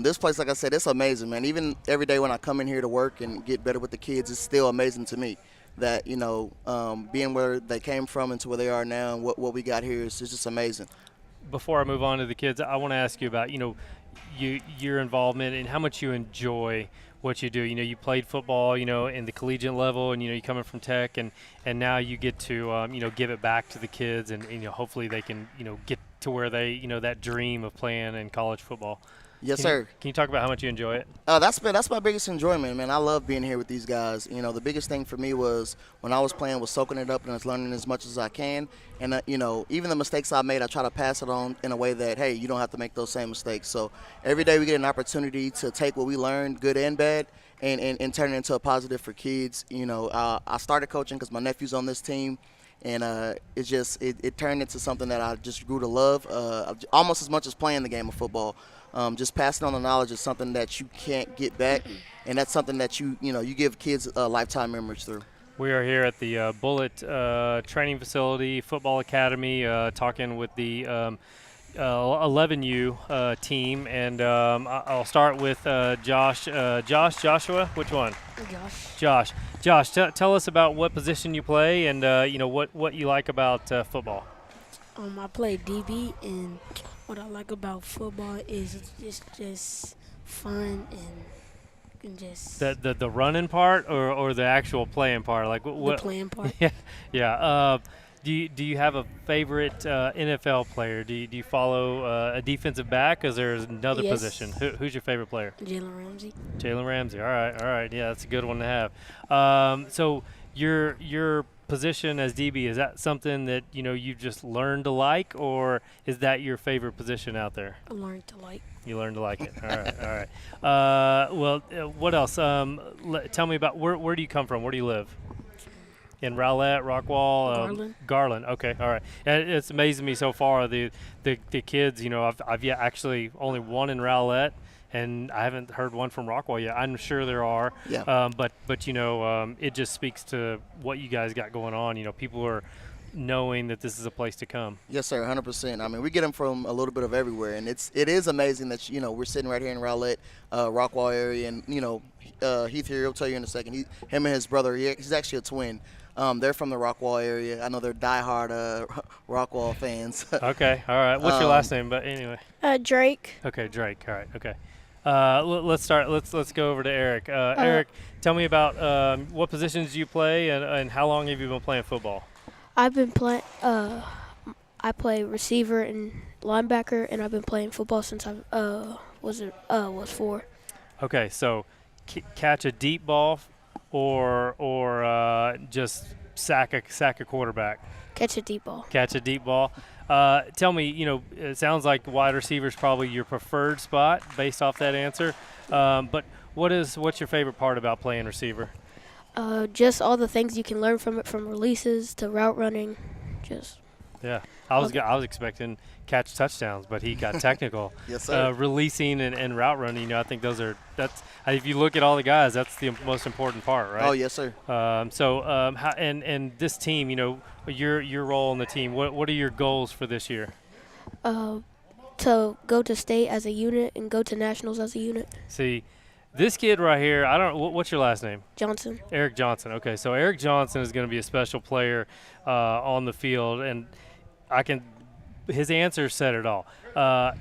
This place, like I said, it's amazing, man. Even every day when I come in here to work and get better with the kids, it's still amazing to me that, being where they came from and to where they are now and what we got here is just amazing. Before I move on to the kids, I want to ask you about, your involvement and how much you enjoy what you do. You played football, in the collegiate level, and you're coming from Tech, and now you get to give it back to the kids, and hopefully they can get to where they that dream of playing in college football. Yes, sir. Can you talk about how much you enjoy it? That's my biggest enjoyment, man. I love being here with these guys. The biggest thing for me was when I was playing was soaking it up and learning as much as I can. And, even the mistakes I made, I try to pass it on in a way that, hey, you don't have to make those same mistakes. So every day we get an opportunity to take what we learned, good and bad, and turn it into a positive for kids. I started coaching because my nephew's on this team. And it turned into something that I just grew to love almost as much as playing the game of football. Just passing on the knowledge is something that you can't get back, and that's something that you give kids lifetime memories through. We are here at the Bullet Training Facility, Football Academy, talking with the 11U team, and I'll start with Joshua, which one? Josh, tell us about what position you play and what you like about football. I play DB, and what I like about football is it's just fun and just the running part or the actual playing part, like what the playing part. yeah. Do you have a favorite NFL player? Do you follow a defensive back? Because there's another position. Who's your favorite player? Jalen Ramsey. Jalen Ramsey. All right. Yeah, that's a good one to have. So your position as DB, is that something that you just learned to like, or is that your favorite position out there? I learned to like. You learned to like it. All right. What else? Tell me about where do you come from? Where do you live? In Rowlett, Rockwall, Garland. Okay, all right. And it's amazing me so far. The kids, I've yet actually only one in Rowlett, and I haven't heard one from Rockwall yet. I'm sure there are. Yeah. But it just speaks to what you guys got going on. People are knowing that this is a place to come. Yes, sir, 100%. I mean, we get them from a little bit of everywhere, and it is amazing that we're sitting right here in Rowlett, Rockwall area, and Heath here. He'll tell you in a second. Him and his brother. He's actually a twin. They're from the Rockwall area. I know they're diehard Rockwall fans. Okay, all right. What's your last name? But anyway. Drake. Okay, Drake. All right. Okay. Let's start. Let's go over to Eric. Eric, tell me about what positions you play and how long have you been playing football? I've been playing. I play receiver and linebacker, and I've been playing football since I was 4. Okay, so catch a deep ball, or just sack a quarterback. Catch a deep ball. Catch a deep ball. Tell me, it sounds like wide receiver is probably your preferred spot based off that answer. But what's your favorite part about playing receiver? Just all the things you can learn from it, from releases to route running. Yeah, I was expecting catch touchdowns, but he got technical. Yes, sir. Releasing and route running, I think if you look at all the guys, that's the most important part, right? Oh, yes, sir. And this team, your role in the team, what are your goals for this year? To go to state as a unit and go to nationals as a unit. See, this kid right here, what's your last name? Johnson. Eric Johnson. Okay, so Eric Johnson is going to be a special player on the field, and his answer said it all.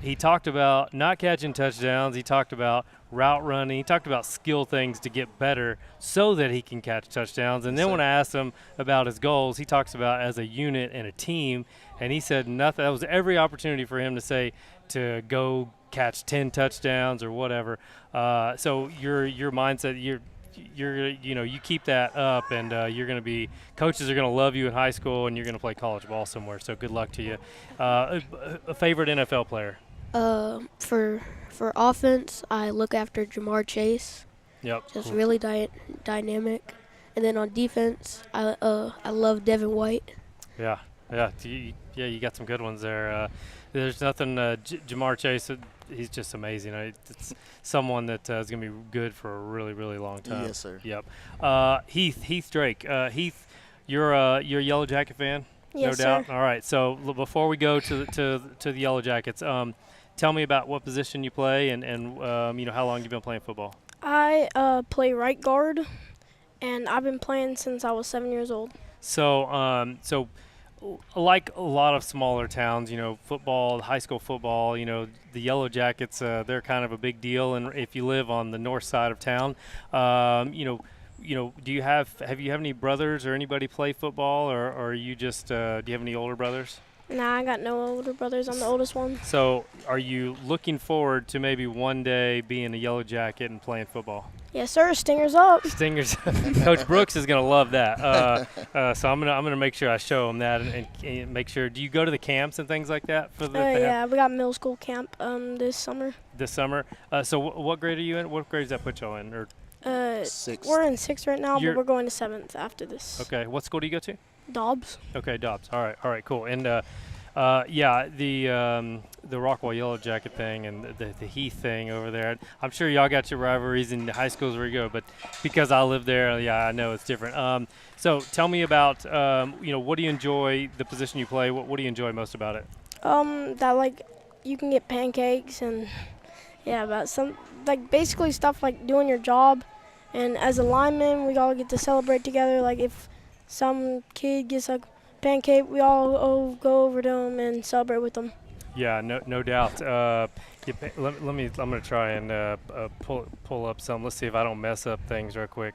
He talked about not catching touchdowns. He talked about route running. He talked about skill things to get better so that he can catch touchdowns. And then when I asked him about his goals, he talks about as a unit and a team, and he said nothing. That was every opportunity for him to say to go catch 10 touchdowns or whatever. So your mindset, you keep that up, and coaches are going to love you in high school, and you're going to play college ball somewhere. So good luck to you. A favorite NFL player? For offense, I look after Jamar Chase. Yep. Just really dynamic. And then on defense, I love Devin White. Yeah. You got some good ones there. There's nothing. Jamar Chase, he's just amazing. It's someone that is going to be good for a really, really long time. Yes, sir. Yep. Heath Drake. Heath, you're a Yellow Jacket fan? Yes, no doubt. sir. All right. So before we go to the Yellow Jackets, tell me about what position you play and how long you've been playing football. I play right guard, and I've been playing since I was 7 years old. So like a lot of smaller towns, football, high school football, the Yellow Jackets, they're kind of a big deal. And if you live on the north side of town, do you have any brothers or anybody play football, or are you just, do you have any older brothers? Nah, I got no older brothers. I'm the oldest one. So are you looking forward to maybe one day being a Yellow Jacket and playing football? Yes, sir. Stingers up. Stingers. Coach Brooks is going to love that. So I'm gonna make sure I show him that and make sure. Do you go to the camps and things like that for the? Yeah, we got middle school camp this summer. This summer. So what grade are you in? What grade does that put y'all in? Or 6th. We're in 6th right now, but we're going to 7th after this. Okay. What school do you go to? Dobbs. Okay, Dobbs. All right, cool. And the Rockwall Yellow Jacket thing and the Heath thing over there. I'm sure y'all got your rivalries in the high schools where you go, but because I live there, I know it's different. So tell me about what do you enjoy the position you play? What do you enjoy most about it? That you can get pancakes and about some basically stuff like doing your job, and as a lineman, we all get to celebrate together. Like if some kid gets a pancake, we all go over to them and celebrate with them. Yeah, no doubt. I'm gonna try and pull up some. Let's see if I don't mess up things real quick.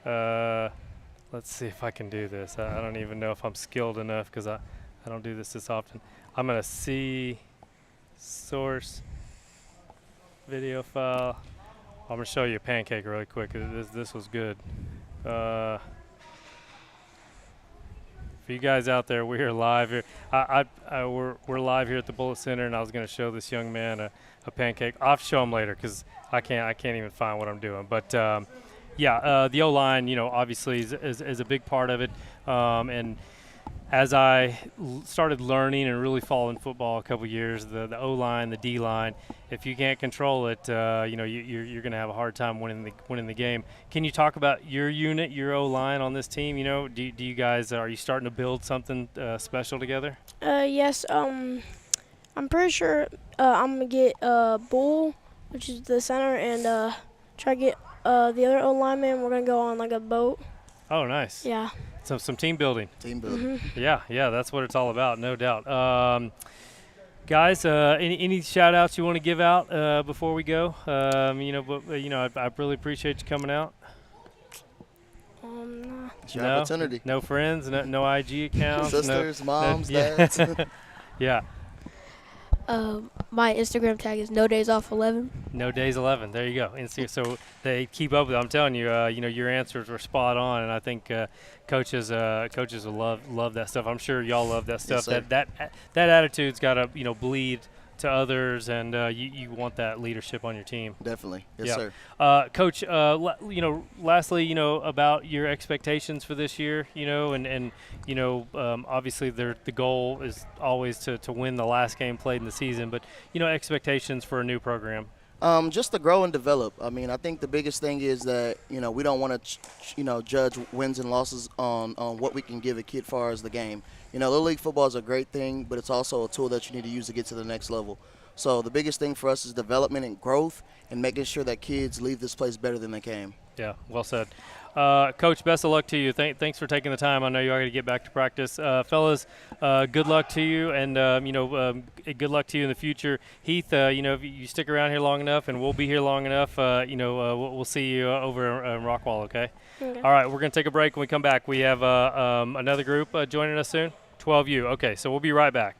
Let's see if I can do this. I don't even know if I'm skilled enough because I don't do this often. I'm gonna see source video file. I'm gonna show you a pancake really quick. This was good. For you guys out there, we are live here. We're live here at the Bullet Center, and I was going to show this young man a pancake. I'll have to show him later because I can't even find what I'm doing. But the O-line, obviously is a big part of it. And as I started learning and really following football a couple years, the O-line, the D-line, if you can't control it, you're going to have a hard time winning the game. Can you talk about your unit, your O-line on this team? Do you guys, are you starting to build something special together? Yes. I'm pretty sure I'm gonna get Bull, which is the center, and try to get the other O lineman. We're gonna go on like a boat. Oh, nice. Yeah. So some team building. Team building. Yeah, that's what it's all about, no doubt. Guys, any shout outs you want to give out before we go? I really appreciate you coming out. It's your opportunity. No friends, no IG accounts, sisters, moms, yeah. dads. Yeah. My Instagram tag is No Days Off 11. No Days 11. There you go. And so they keep up with it. I'm telling you, your answers were spot on, and I think coaches will love that stuff. I'm sure y'all love that stuff. Yes, that attitude's got to bleed to others, and you want that leadership on your team. Definitely. Yes, sir. Coach, lastly, about your expectations for this year, and obviously the goal is always to win the last game played in the season, but, expectations for a new program. Just to grow and develop. I mean, I think the biggest thing is that, we don't want to, judge wins and losses on what we can give a kid far as the game. Little League football is a great thing, but it's also a tool that you need to use to get to the next level. So the biggest thing for us is development and growth and making sure that kids leave this place better than they came. Yeah, well said. Coach, best of luck to you. Thanks for taking the time. I know you are going to get back to practice. Fellas, good luck to you, and, good luck to you in the future. Heath, if you stick around here long enough, and we'll be here long enough, we'll see you over in Rockwall, okay? Okay. All right, we're going to take a break. When we come back, we have another group joining us soon. 12U. Okay, so we'll be right back.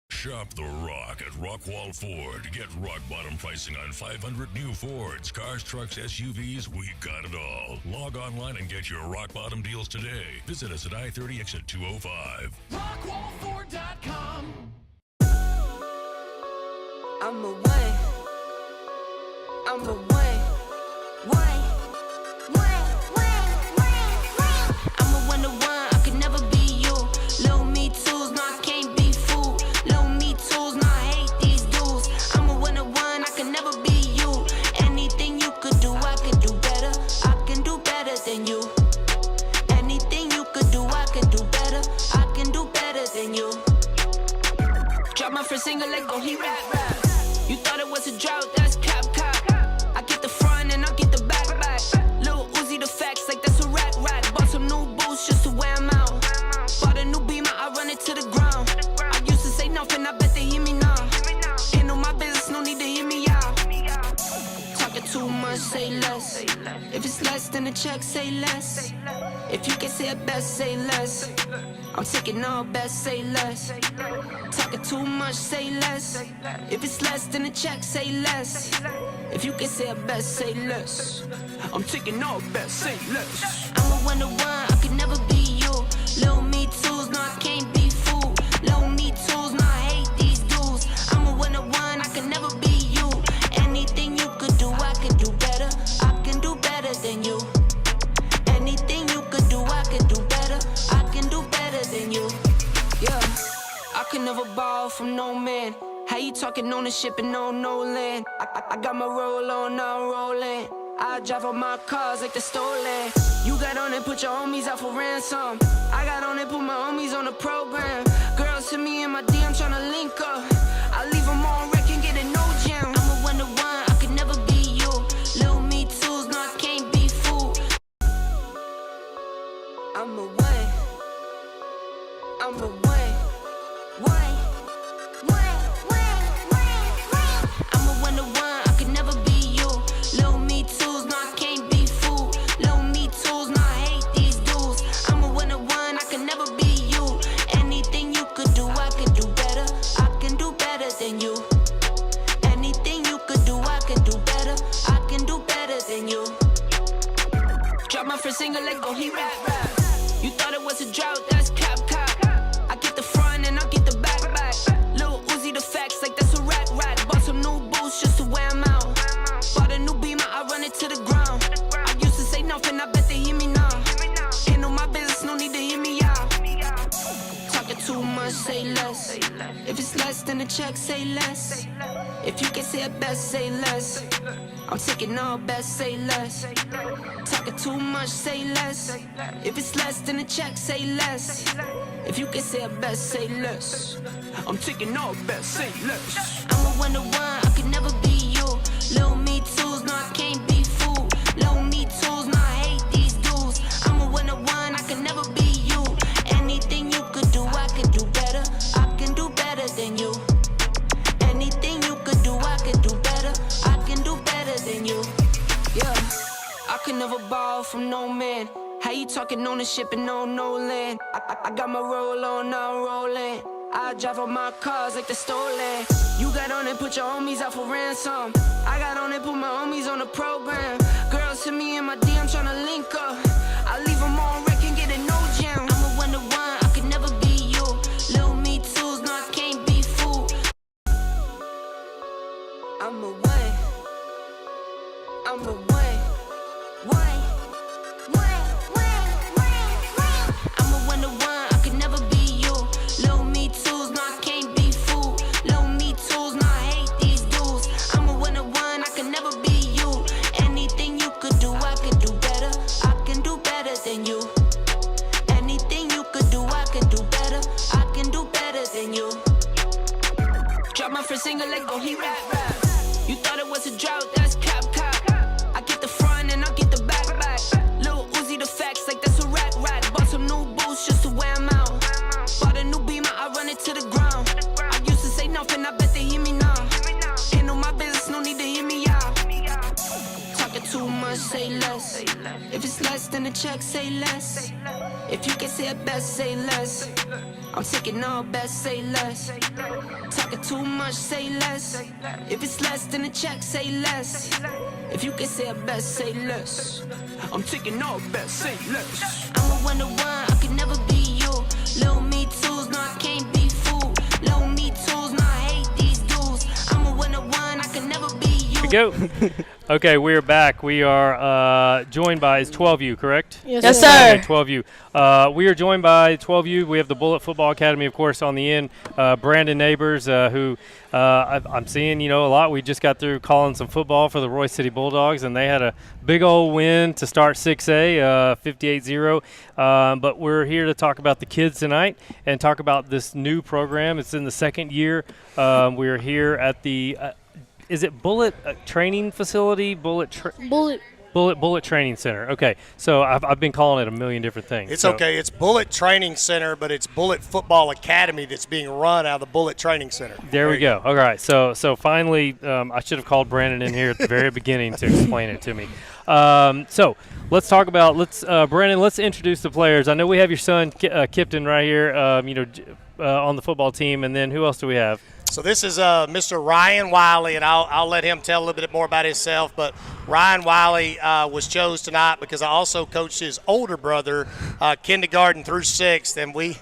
Shop the Rock at Rockwall Ford. Get rock bottom pricing on 500 new Fords, cars, trucks, SUVs. We got it all. Log online and get your rock bottom deals today. Visit us at I-30 exit 205. RockwallFord.com. I'm a one to one. I could never be you. Low me tools, no, I can't be fooled. Low me tools, no, I hate these dudes. I'm a one to one. I could never be you. Anything you could do, I could do better. I can do better than you. Anything you could do, I can do better. I can do better than you. Drop my first single, let go, he rap. You thought it was a drought, that's cap. I get the front and I get the back. Lil Uzi the facts, like that's a rack. Bought some new boots just to wear 'em out. Bought a new Beamer, I run it to the ground. I used to say nothing, I bet they hear me now. Handle my business, no need to hear me out. Talking too much, say less. If it's less than the check, say less. If you can say it best, say less. I'm taking all best, say less. Talking too much, say less. If it's less than a check, say less. If you can say it best, say less. I'm taking all best, say less. I'm a one to one, I could never be you. Low me tools, no, I can't be fooled. Low me tools, no, I hate these dudes. I'm a one to one, I could never be you. Anything you could do, I could do better. I can do better than you. Anything you could do, I could do better. I can do better than you. Yeah, I could never borrow from no man. How you talking ownership and no land? I got my roll on, now I'm rolling. I drive all my cars like they're stolen. You got on and put your homies out for ransom. I got on and put my homies on the program. Girls hit me in my DM tryna link up. I leave them on wreck and get a no jam. I'm a one to one, I could never be you. Little me tools, no, I can't be fooled. I'm a one. I'm a one to one, I could never be you. Low me tools, no, I can't be fooled. Low me tools, no, I hate these dudes. I'm a one to one, I could never be you. Anything you could do, I could do better. I can do better than you. Anything you could do, I can do better. I can do better than you. Drop my first single, let go, he rap. You thought it was a drought, that's cap. I get the front and I get the back. Lil Uzi the facts, like that's a rack. Bought some new boots just to wear 'em out. Bought a new Beamer, I run it to the ground. I used to say nothing, I bet they hear me now. Handle my business, no need to hear me out. If you can say it best, say less. I'm taking all best, say less. Talking too much, say less. If it's less than a check, say less. If you can say it best, say less. I'm taking all best, say less. I'm a one-to-one, I could never be you. Little me tools, no, I can't be fooled. Little me tools, no, I hate these dudes. I'm a one-to-one, I could never be you. Anything you could do, I could do better. I can do better than you. Anything you could do, I could do better. I can do better than you. Yeah, I could never borrow from no man. How you talking ownership and no land? I got my roll on, now I'm rolling. I drive all my cars like they're stolen. You got on and put your homies out for ransom. I got on and put my homies on the program. Girls hit me in my DM tryna link up. I leave them on wreck and get a no jam. I'm a one-to-one, I could never be you. Little me tools, no, I can't be fooled. I'm a one. I'm a one. I'm a one-to-one, I could never be you. Little me tools, no, I can't be fooled. Little me tools, no, I hate these dudes. I'm a one-to-one, I could never be you. Anything you could do, I could do better. I can do better than you. Anything you could do, I could do better. I can do better than you. Drop my first single like, oh, he rap. You thought it was a drought, that's cap. I get the front and I get the back. Lil Uzi the facts like that's a rack. Bought some new boots just to wear them out. Bought a new Beamer, I run it to the ground. I used to say nothing, I bet they hear me now. Handle my business, no need to hear me out. Talking too much, say less. If it's less than a check, say less. If you can say it best, say less. I'm taking all best, say less. Talking too much, say less. If it's less than a check, say less. If you can say it best, say less. I'm taking all best, say less. I'm a one-to-one, I could never be you. Little me tools, no, I can't be fooled. Little me tools, no, I hate these dudes. I'm a one-to-one, I could never be you. Go. Okay, we're back. We are joined by 12U, correct? Yes, sir. Okay, 12U. We are joined by 12U. We have the Bullet Football Academy, of course, on the end. Brandon Neighbors, who I'm seeing, a lot. We just got through calling some football for the Roy City Bulldogs, and they had a big old win to start 6A, 58-0. But we're here to talk about the kids tonight and talk about this new program. It's in the second year. We're here at the is it Bullet Training Facility? Bullet Training Center. Okay, so I've been calling it a million different things. It's okay. It's Bullet Training Center, but it's Bullet Football Academy that's being run out of the Bullet Training Center. There we go. All right. So finally, I should have called Brandon in here at the very beginning to explain it to me. So let's talk about Brandon. Let's introduce the players. I know we have your son Kipton right here. On the football team, and then who else do we have? So this is Mr. Ryan Wiley, and I'll let him tell a little bit more about himself. But Ryan Wiley was chose tonight because I also coached his older brother, kindergarten through sixth, and we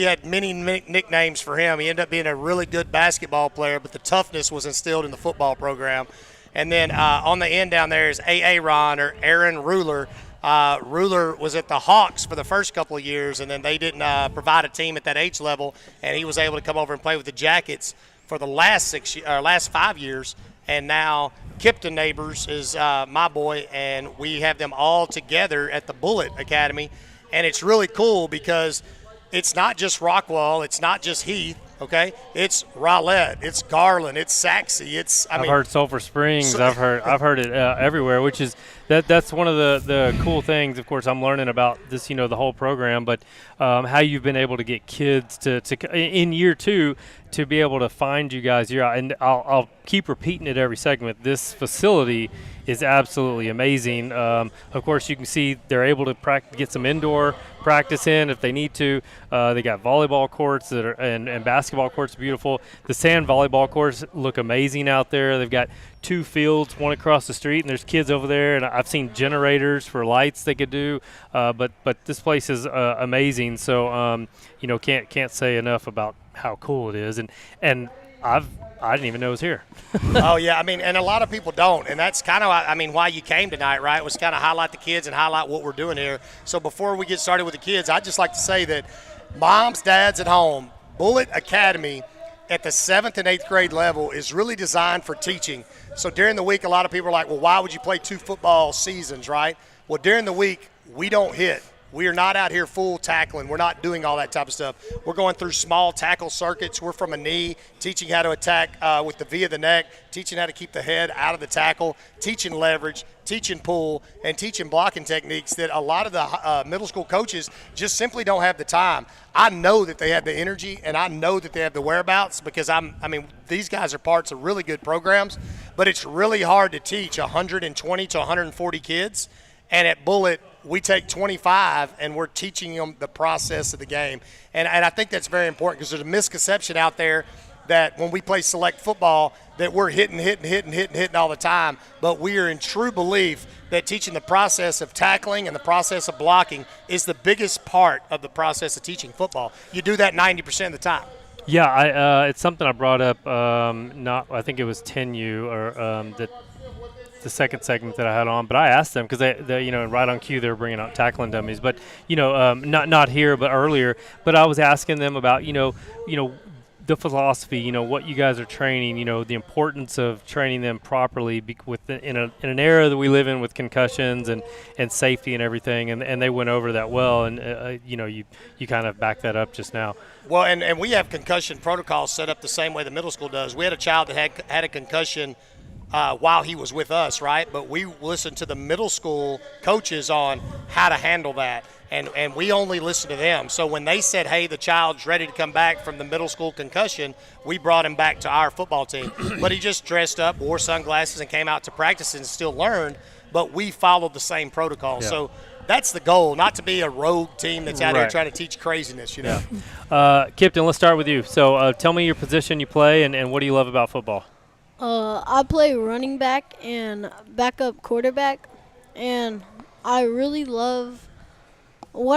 had many nicknames for him. He ended up being a really good basketball player, but the toughness was instilled in the football program. And then on the end down there is Aaron or Aaron Ruler. Ruler was at the Hawks for the first couple of years, and then they didn't provide a team at that age level, and he was able to come over and play with the Jackets for the last 5 years. And now Kipton Neighbors is my boy, and we have them all together at the Bullet Academy. And it's really cool because it's not just Rockwall, it's not just Heath. Okay, it's Rowlett, it's Garland, it's Saxe, I've heard Sulphur Springs. I've heard it everywhere, which is that's one of the cool things. Of course, I'm learning about this, the whole program, but how you've been able to get kids to in year two to be able to find you guys here. And I'll keep repeating it every segment. This facility is absolutely amazing. Of course, you can see they're able to get some indoor practice in if they need to. They got volleyball courts that are and basketball courts, beautiful. The sand volleyball courts look amazing out there. They've got 2 fields, one across the street, and there's kids over there. And I've seen generators for lights they could do. But this place is amazing. So can't say enough about how cool it is. And I didn't even know it was here. Oh, yeah. And a lot of people don't. And that's kind of, why you came tonight, right? Was kind of highlight the kids and highlight what we're doing here. So before we get started with the kids, I'd just like to say that moms, dads at home, Bullet Academy, at the 7th and 8th grade level is really designed for teaching. So during the week, a lot of people are like, well, why would you play 2 football seasons, right? Well, during the week, we don't hit. We are not out here full tackling. We're not doing all that type of stuff. We're going through small tackle circuits. We're from a knee, teaching how to attack with the V of the neck, teaching how to keep the head out of the tackle, teaching leverage, teaching pull, and teaching blocking techniques that a lot of the middle school coaches just simply don't have the time. I know that they have the energy, and I know that they have the whereabouts because these guys are parts of really good programs, but it's really hard to teach 120 to 140 kids. And at Bullet, we take 25 and we're teaching them the process of the game. And I think that's very important because there's a misconception out there that when we play select football that we're hitting all the time. But we are in true belief that teaching the process of tackling and the process of blocking is the biggest part of the process of teaching football. You do that 90% of the time. Yeah, it's something I brought up. I think it was 10U or that. The second segment that I had on, but I asked them because they right on cue they were bringing out tackling dummies, but not here but earlier. But I was asking them about the philosophy, what you guys are training, the importance of training them properly in an era that we live in with concussions and safety and everything, and they went over that well, and you kind of backed that up just now. Well, and we have concussion protocols set up the same way the middle school does. We had a child that had a concussion while he was with us, right? But we listened to the middle school coaches on how to handle that, and we only listened to them. So when they said, hey, the child's ready to come back from the middle school concussion, we brought him back to our football team. But he just dressed up, wore sunglasses, and came out to practice and still learned, but we followed the same protocol. Yeah. So that's the goal, not to be a rogue team that's out here trying to teach craziness, Yeah. Kipton, let's start with you. So tell me your position you play and what do you love about football? I play running back and backup quarterback, and what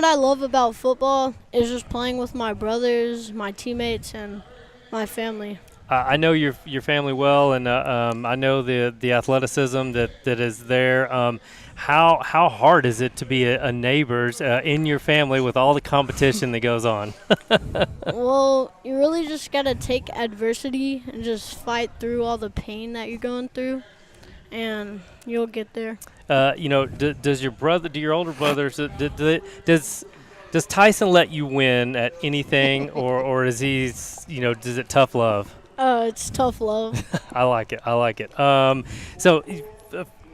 I love about football is just playing with my brothers, my teammates, and my family. I know your family well, and I know the athleticism that is there. How hard is it to be a neighbors in your family with all the competition that goes on? Well, you really just got to take adversity and just fight through all the pain that you're going through, and you'll get there. Does your older brothers, does Tyson let you win at anything, or is he, does it tough love? It's tough love. I like it. So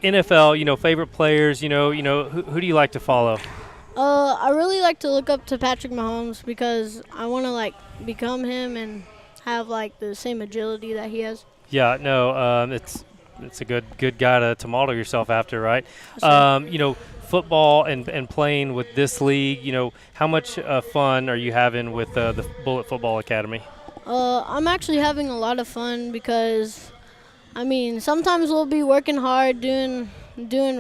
NFL, favorite players, who do you like to follow? I really like to look up to Patrick Mahomes because I want to become him and have the same agility that he has. Yeah, no, it's a good guy to model yourself after, right? Football and playing with this league, how much fun are you having with the Bullet Football Academy? I'm actually having a lot of fun because, sometimes we'll be working hard doing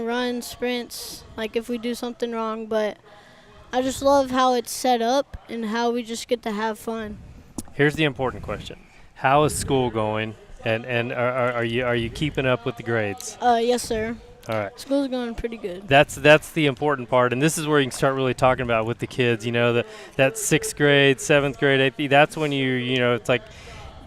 runs, sprints, if we do something wrong, but I just love how it's set up and how we just get to have fun. Here's the important question. How is school going, and are you keeping up with the grades? Yes, sir. All right. School's going pretty good. That's the important part, and this is where you can start really talking about with the kids. That 6th grade, 7th grade, 8th. That's when it's like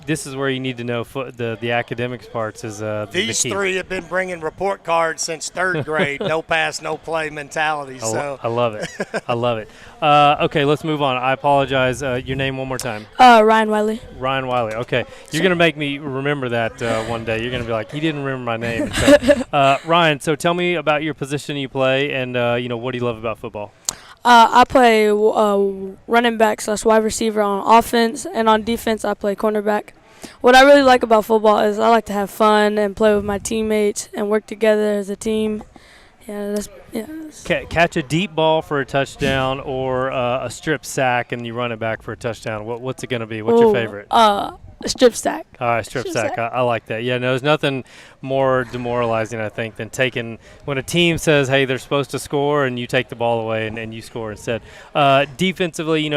this is where you need to know the academics parts is these the key. 3 have been bringing report cards since 3rd grade. No pass, no play mentality. I love it. I love it. Okay, let's move on. I apologize. Your name one more time. Ryan Wiley. Ryan Wiley. Okay, you're gonna make me remember that one day. You're gonna be like, he didn't remember my name. So, Ryan, so tell me about your position you play, and what do you love about football? I play running back / wide receiver on offense, and on defense I play cornerback. What I really like about football is I like to have fun and play with my teammates and work together as a team. Catch a deep ball for a touchdown or a strip sack and you run it back for a touchdown. What's it going to be? What's your favorite? A strip sack. All right, strip sack. I like that. Yeah, no, there's nothing more demoralizing, I think, than taking when a team says, hey, they're supposed to score and you take the ball away and you score instead. Defensively,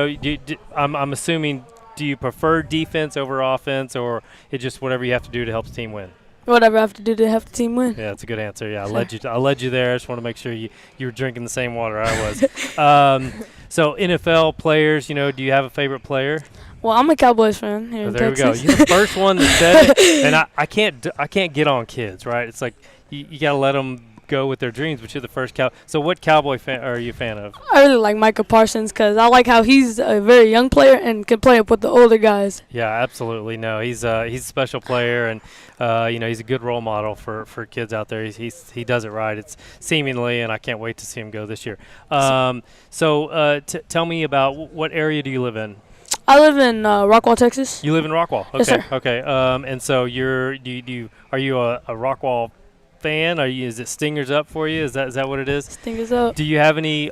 I'm assuming, do you prefer defense over offense, or it's just whatever you have to do to help the team win? Whatever I have to do to help the team win. Yeah, that's a good answer. Yeah, I led you there. I just want to make sure you were drinking the same water I was. So NFL players, do you have a favorite player? Well, I'm a Cowboys fan here Oh, in there we Texas. go. You're the first one that said it, and I can't get on kids, right? It's like you got to let them go with their dreams, but you're the first So what Cowboy fan are you a fan of? I really like Micah Parsons because I like how he's a very young player and can play up with the older guys. Yeah, absolutely. No, he's a special player, and he's a good role model for kids out there. He does it right. It's seemingly, and I can't wait to see him go this year. Tell me about what area do you live in? I live in Rockwall, Texas. You live in Rockwall. Okay. Yes, sir. Okay. And so are you a Rockwall fan? Is it Stingers up for you? Is that what it is? Stingers up. Do you have any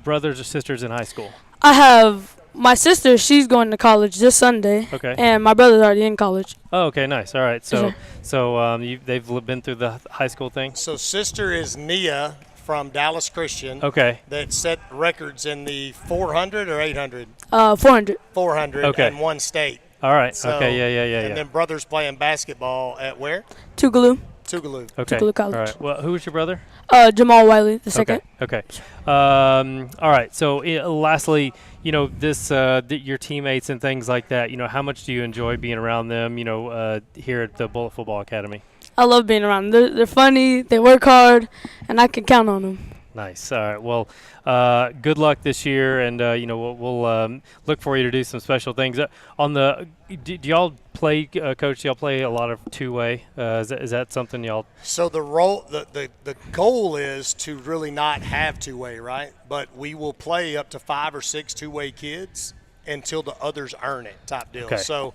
brothers or sisters in high school? I have my sister. She's going to college this Sunday. Okay. And my brother's already in college. Oh, okay, nice. All right. Yes, So they've been through the high school thing. So sister is Nia from Dallas Christian. Okay. That set records in the 400 or 800. 400. 400 Okay. in one state. All right. So, okay. Yeah. And then brothers playing basketball at where? Tougaloo. Tougaloo. Okay. Tougaloo College. All right. Well, who was your brother? Jamal Wiley, the second. Okay. All right. So lastly, your teammates and things like that. How much do you enjoy being around them? Here at the Bullet Football Academy. I love being around them. They're funny. They work hard, and I can count on them. Nice. All right. Well, good luck this year, and we'll look for you to do some special things. Do y'all play, Coach? Do y'all play a lot of two-way? Is that something y'all? So the goal is to really not have two-way, right? But we will play up to 5 or 6 two-way kids until the others earn it, type deal. Okay. So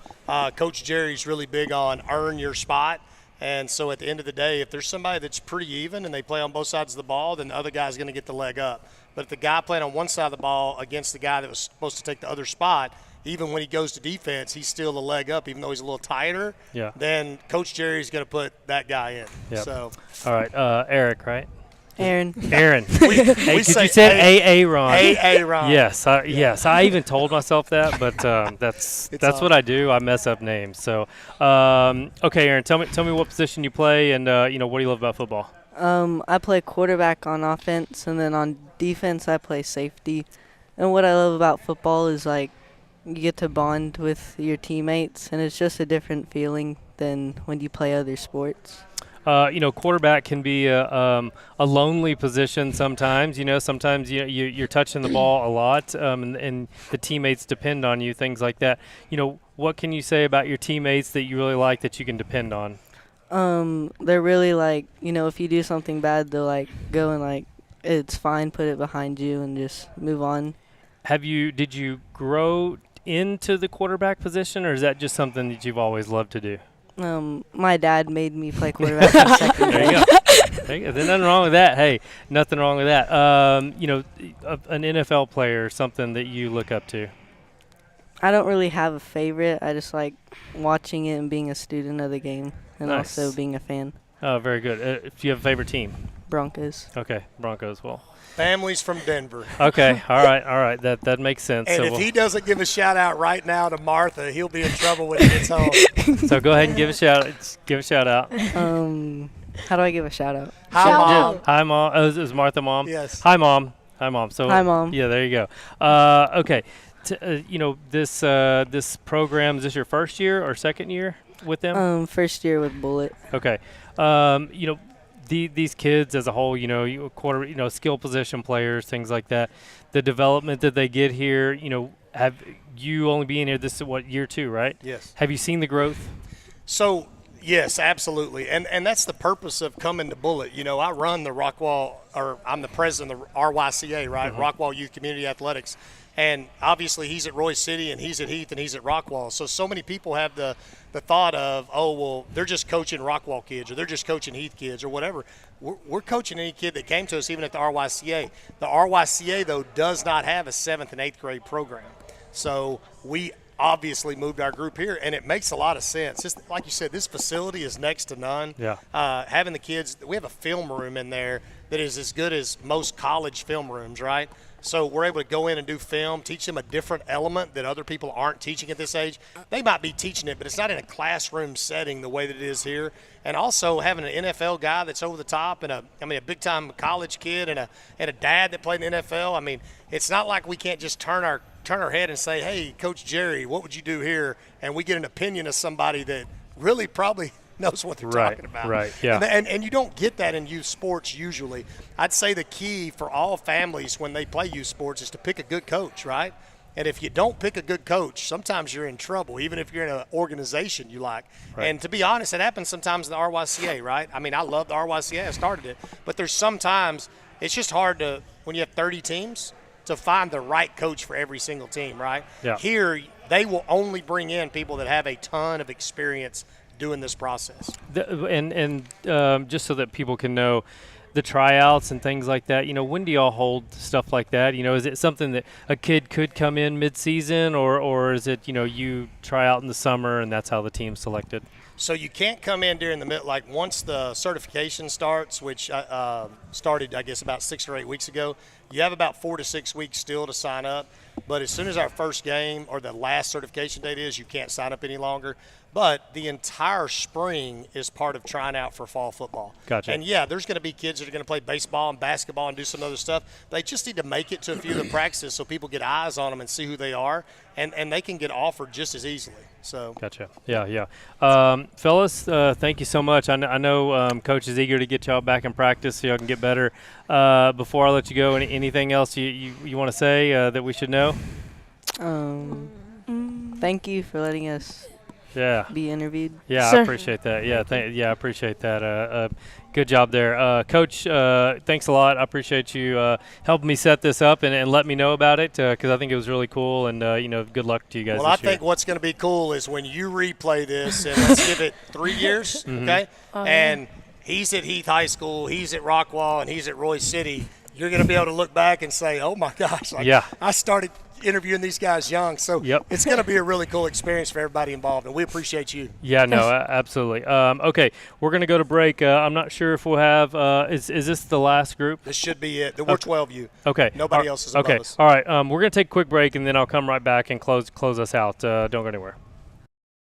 Coach Jerry's really big on earn your spot. And so at the end of the day, if there's somebody that's pretty even and they play on both sides of the ball, then the other guy's going to get the leg up. But if the guy playing on one side of the ball against the guy that was supposed to take the other spot, even when he goes to defense, he's still a leg up, even though he's a little tighter. Yeah. Then Coach Jerry's going to put that guy in. Yep. So. All right. Eric, right? Aaron. We Could say you say Aaron? Aaron. Yes. I even told myself that, but that's what I do. I mess up names. So, okay, Aaron, tell me what position you play, and what do you love about football? I play quarterback on offense, and then on defense I play safety. And what I love about football is you get to bond with your teammates, and it's just a different feeling than when you play other sports. Quarterback can be a lonely position sometimes. Sometimes you're touching the ball a lot, and the teammates depend on you, things like that. What can you say about your teammates that you really like that you can depend on? They're really if you do something bad, they'll go and it's fine, put it behind you, and just move on. Did you grow into the quarterback position, or is that just something that you've always loved to do? My dad made me play quarterback in second grade. There you go. There's nothing wrong with that. Hey, nothing wrong with that. An NFL player, something that you look up to. I don't really have a favorite. I just like watching it and being a student of the game, and Nice. also being a fan. Oh, very good. If you have a favorite team. Broncos. Okay, Broncos. Well. Family's from Denver. Okay. All right. That makes sense. And so if he doesn't give a shout out right now to Martha, he'll be in trouble when he gets home. So go ahead and give a shout out. How do I give a shout out? Hi, Mom. Hi, Mom. Oh, is Martha Mom? Yes. Hi, Mom. So Hi, Mom. Yeah, there you go. Okay. This program, is this your first year or second year with them? First year with Bullet. Okay. These kids as a whole, skill position players, things like that, the development that they get here, have you only been here, this is year 2, right? Yes. Have you seen the growth? So, yes, absolutely. And that's the purpose of coming to Bullet. I run the Rockwall, or I'm the president of the RYCA, right? Mm-hmm. Rockwall Youth Community Athletics. And obviously he's at Royce City and he's at Heath and he's at Rockwall. So many people have the thought of, oh, well, they're just coaching Rockwall kids or they're just coaching Heath kids or whatever. We're coaching any kid that came to us, even at the RYCA. The RYCA, though, does not have a 7th and 8th grade program. So we obviously moved our group here, and it makes a lot of sense. Just like you said, this facility is next to none. Yeah. Having the kids, we have a film room in there that is as good as most college film rooms, right? So we're able to go in and do film, teach them a different element that other people aren't teaching at this age. They might be teaching it, but it's not in a classroom setting the way that it is here. And also having an NFL guy that's over the top and a big-time college kid and a dad that played in the NFL. I mean, it's not like we can't just turn our turn our head and say, hey, Coach Jerry, what would you do here? And we get an opinion of somebody that really probably knows what they're talking about. Right, yeah. And you don't get that in youth sports usually. I'd say the key for all families when they play youth sports is to pick a good coach, right? And if you don't pick a good coach, sometimes you're in trouble, even if you're in an organization you like. Right. And to be honest, it happens sometimes in the RYCA, right? I mean, I love the RYCA. I started it. But there's sometimes it's just hard to, when you have 30 teams, to find the right coach for every single team, right? Yeah. Here, they will only bring in people that have a ton of experience doing this process. Just so that people can know, the tryouts and things like that, when do y'all hold stuff like that? Is it something that a kid could come in mid-season, or is it, you try out in the summer and that's how the team's selected? So you can't come in during the middle, like once the certification starts, which started, I guess, about 6 or 8 weeks ago, you have about 4 to 6 weeks still to sign up. But as soon as our first game or the last certification date is, you can't sign up any longer. But the entire spring is part of trying out for fall football. Gotcha. And, yeah, there's going to be kids that are going to play baseball and basketball and do some other stuff. They just need to make it to a few of the practices so people get eyes on them and see who they are, and they can get offered just as easily. So. Gotcha. Yeah. Fellas, thank you so much. I know Coach is eager to get y'all back in practice so y'all can get better. Before I let you go, anything else you want to say that we should know? Thank you for letting us be interviewed. Yeah, I appreciate that. Yeah, I appreciate that. Good job there. Coach, thanks a lot. I appreciate you helping me set this up and let me know about it because I think it was really cool. And, good luck to you guys. Well, I think what's going to be cool is when you replay this, and let's give it 3 years, okay? And he's at Heath High School, he's at Rockwall, and he's at Roy City. You're going to be able to look back and say, oh, my gosh, I started interviewing these guys young. So it's going to be a really cool experience for everybody involved, and we appreciate you. Yeah, no, absolutely. Okay, we're going to go to break. I'm not sure if we'll have is this the last group? This should be it. We're 12U. Okay. Nobody else is above us. All right. We're going to take a quick break, and then I'll come right back and close us out. Don't go anywhere.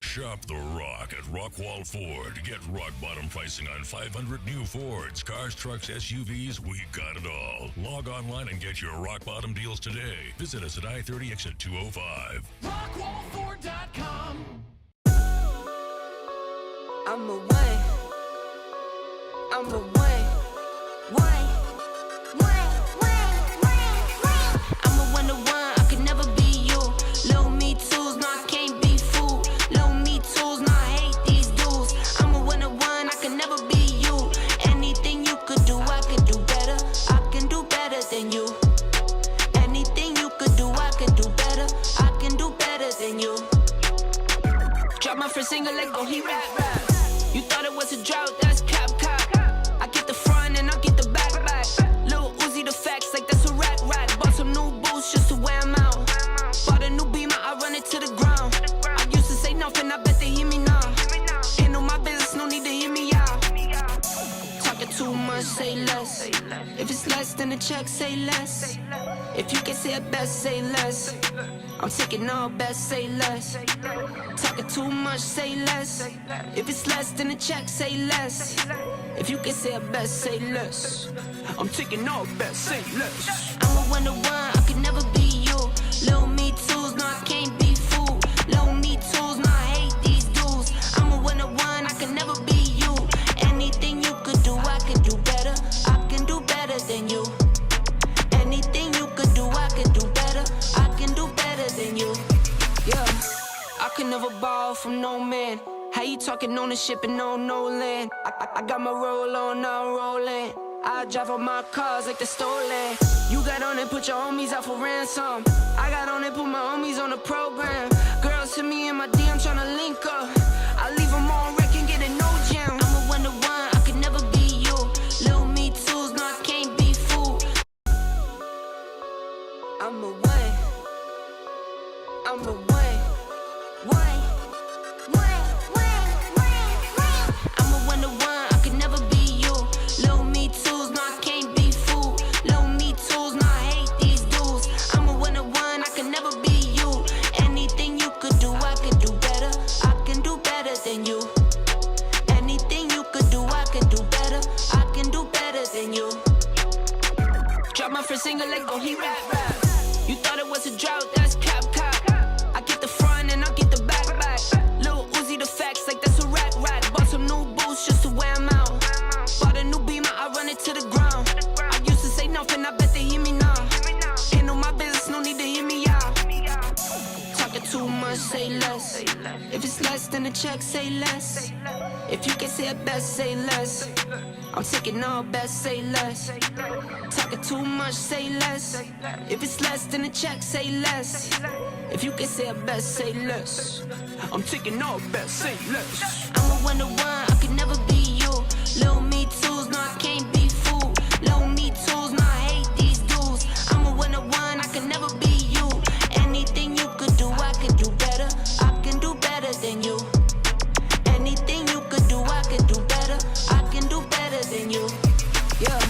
Shop The Rock at Rockwall Ford. Get rock bottom pricing on 500 new Fords, cars, trucks, SUVs. We got it all. Log online and get your rock bottom deals today. Visit us at I-30 exit 205. Rockwallford.com. I'm away. I'm a 1-to-1, I could never be you. Low me tools, no, I can't be fooled. Low me tools, no, I hate these dudes. I'm a 1-to-1, I could never be you. Anything you could do, I could do better. I can do better than you. Anything you could do, I can do better. I can do better than you. Drop my first single, let go, he rap. You thought it was a drought, that's cap. I get the front and I get the back. Lil Uzi the facts, like that's a rack. Bought some new boots just to wear 'em out. Bought a new beamer, I run it to the ground. I used to say nothing, I bet they hear me now. Handle my business, no need to hear me out. Talking too much, say less. If it's less than a check, say less. If you can say it best, say less. I'm taking all bets, say less. Talking too much, say less. If it's less than a check, say less. If you can say it best, say less. I'm taking all bets, say less. I'm a 1-to-1, I could never be you. Low me tools, no, I can't be fooled. Low me tools, no, I hate these dudes. I'm a 1-to-1, I could never be you. Anything you could do, I can do better. I can do better than you. Anything you could do, I can do better. I can do better than you. Yeah, I could never borrow from no man. How you talking ownership and no land? I got my roll on, now I'm rolling. I drive all my cars like they're stolen. You got on and put your homies out for ransom. I got on and put my homies on the program. Girls hit me in my DM tryna link up. I leave them on wreck and get a no jam. I'm a 1-to-1, I could never be you. Lil me tools, no, I can't be fooled. I'm away. I'm away. I'm a 1-to-1, I could never be you. Low me tools, no, I can't be fooled. Low me tools, no, I hate these dudes. I'm a 1-to-1, I could never be you. Anything you could do, I can do better. I can do better than you. Anything you could do, I can do better. I can do better than you. Drop my first single, let go, he rap. You thought it was a drought, that's boost just to wear 'em out. Bought a new beamer, I run it to the ground. I used to say nothing, I bet they hear me now. Handle my business, no need to hear me out. Talking too much, say less. If it's less than a check, say less. If you can say it best, say less. I'm taking all best, say less. Talking too much, say less. If it's less than a check, say less. If you can say it best, say less. I'm taking all best, say less. I'm a one-to-one, I could never be you. Little me tools, no, I can't be fooled. Little me tools, no, I hate these dudes. I'm a one-to-one, I could never be you. Anything you could do, I could do better. I can do better than you. Anything you could do, I could do better. I can do better than you. Yeah,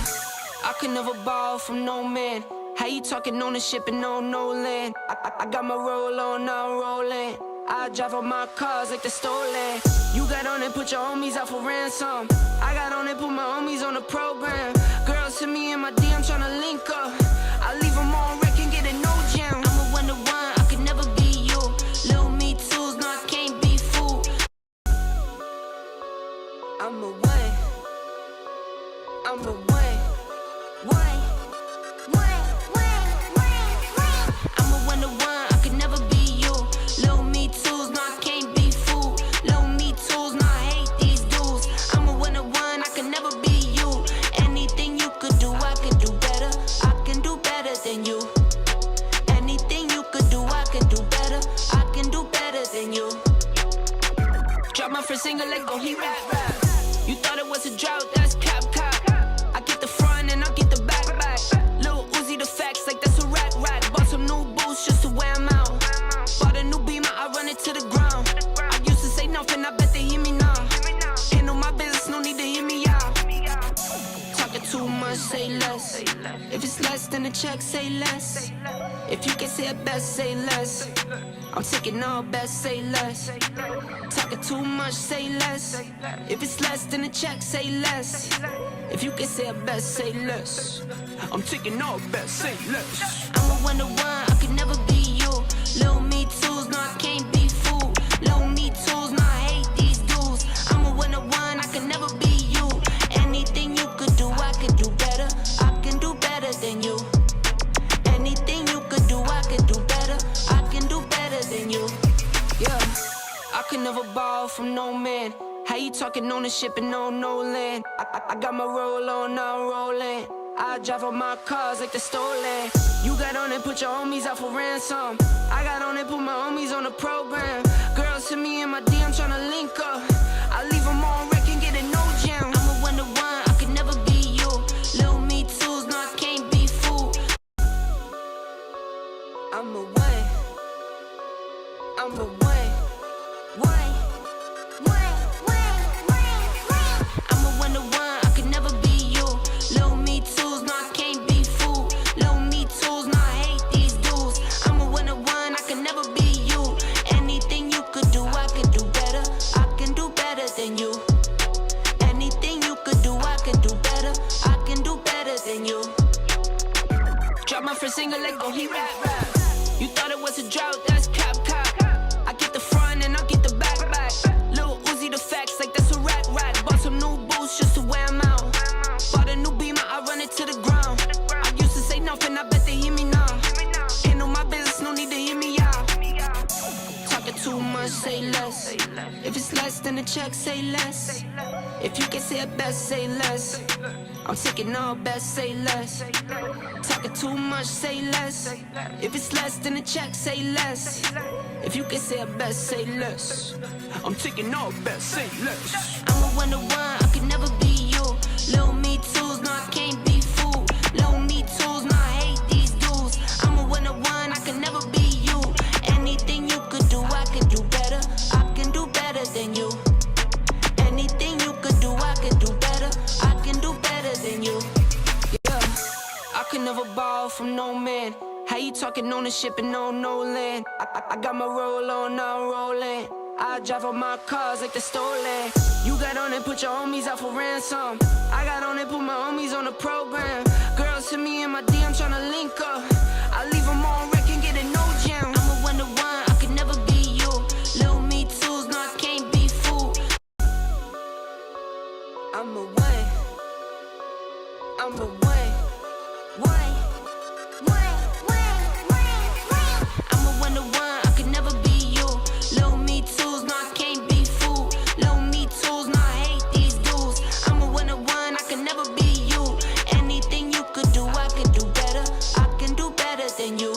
I could never borrow from no man. How you talking ownership and no land? I got my roll on, now I'm rolling. I drive all my cars like they're stolen. You got on and put your homies out for ransom. I got on and put my homies on the program. Girls to me in my DM tryna link up. I leave them on wreck and get a no jam. I'm a one-to-one, I could never be you. Little me tools, no, I can't be fooled. I'm a one. I'm a one. I'm a one-to-one, I could never be you. Little me tools, no, I can't be fooled. Little me tools, no, I hate these dudes. I'm a one-to-one, I could never be you. Anything you could do, I could do better. I can do better than you. Anything you could do, I could do better. I can do better than you. Drop my first single like oh he rap. You thought it was a drought, that's cap. I get the front and I get the back. Lil Uzi the facts like that's a rack. Bought some new boots just to wear 'em out. Bought a new beamer, I run it to the ground. I used to say nothing, I bet they hear me now. Handle my business, no need to hear me out. Talking too much, say less. If it's less than a check, say less. If you can say it best, say less. I'm taking all best, say less. Talking too much, say less. If it's less than a check, say less. If you can say it best, say less. I'm taking all best, say less. I'm a one-to-one, I could never be you. Little me tools, no, I can't be fooled. Little me tools, no, I hate these dudes. I'm a one-to-one, I could never be you. Anything you could do, I could do better. I can do better than you. Anything you could do, I could do better. I can do better than you. Yeah, I could never borrow from no man. How you talking ownership and no land? I got my roll on, now I'm rolling. I drive all my cars like they're stolen. You got on and put your homies out for ransom. I got on and put my homies on the program. Girls to me in my DM tryna link up. I leave them on wreck and get a no jam. I'm a one-to-one, I could never be you. Little me tools, no, I can't be fooled. I'm a one. I'm a one. I'm a one-to-one, I could never be you. Little me tools, no, I can't be fooled. Little me tools, no, I hate these dudes. I'm a one-to-one, I could never be you. Anything you could do, I could do better. I can do better than you. Anything you could do, I could do better. I can do better than you. Drop my first single like oh he rap. You thought it was a drought, that's cap. I get the front and I get the back. Lil Uzi the facts like that's a rack. Bought some new boots just to wear 'em out. Bought a new beamer, I run it to the ground. I used to say nothing, I bet they hear me now. Handle my business, no need to hear me out. Talking too much, say less. If it's less than a check, say less. If you can say it best, say less. I'm taking all best, say less. Talking too much, say less. If it's less than a check, say less. If you can say it best, say less. I'm taking all best, say less. I'm a one-to-one, I could never be you. Little me tools, no, I can't be fooled. Little me tools, no, I hate these dudes. I'm a one-to-one, I could never be you. Anything you could do, I could do better. I can do better than you. Anything you could do, I could do better. I can do better than you. Yeah, I could never borrow from no man. How you talking ownership and no land? I got my roll on, now I'm rolling. I drive all my cars like they're stolen. You got on and put your homies out for ransom. I got on and put my homies on the program. Girls to me in my DM tryna link up. I leave them on wreck and get a no jam. I'm a one-to-one, I could never be you. Little me tools, no, I can't be fooled. I'm a one. I'm a one. I'm a 1 to 1. I could never be you. Low me tools, no, I can't be fooled. Low me tools, no, I hate these dudes. I'm a 1 to 1. I could never be you. Anything you could do, I could do better. I can do better than you.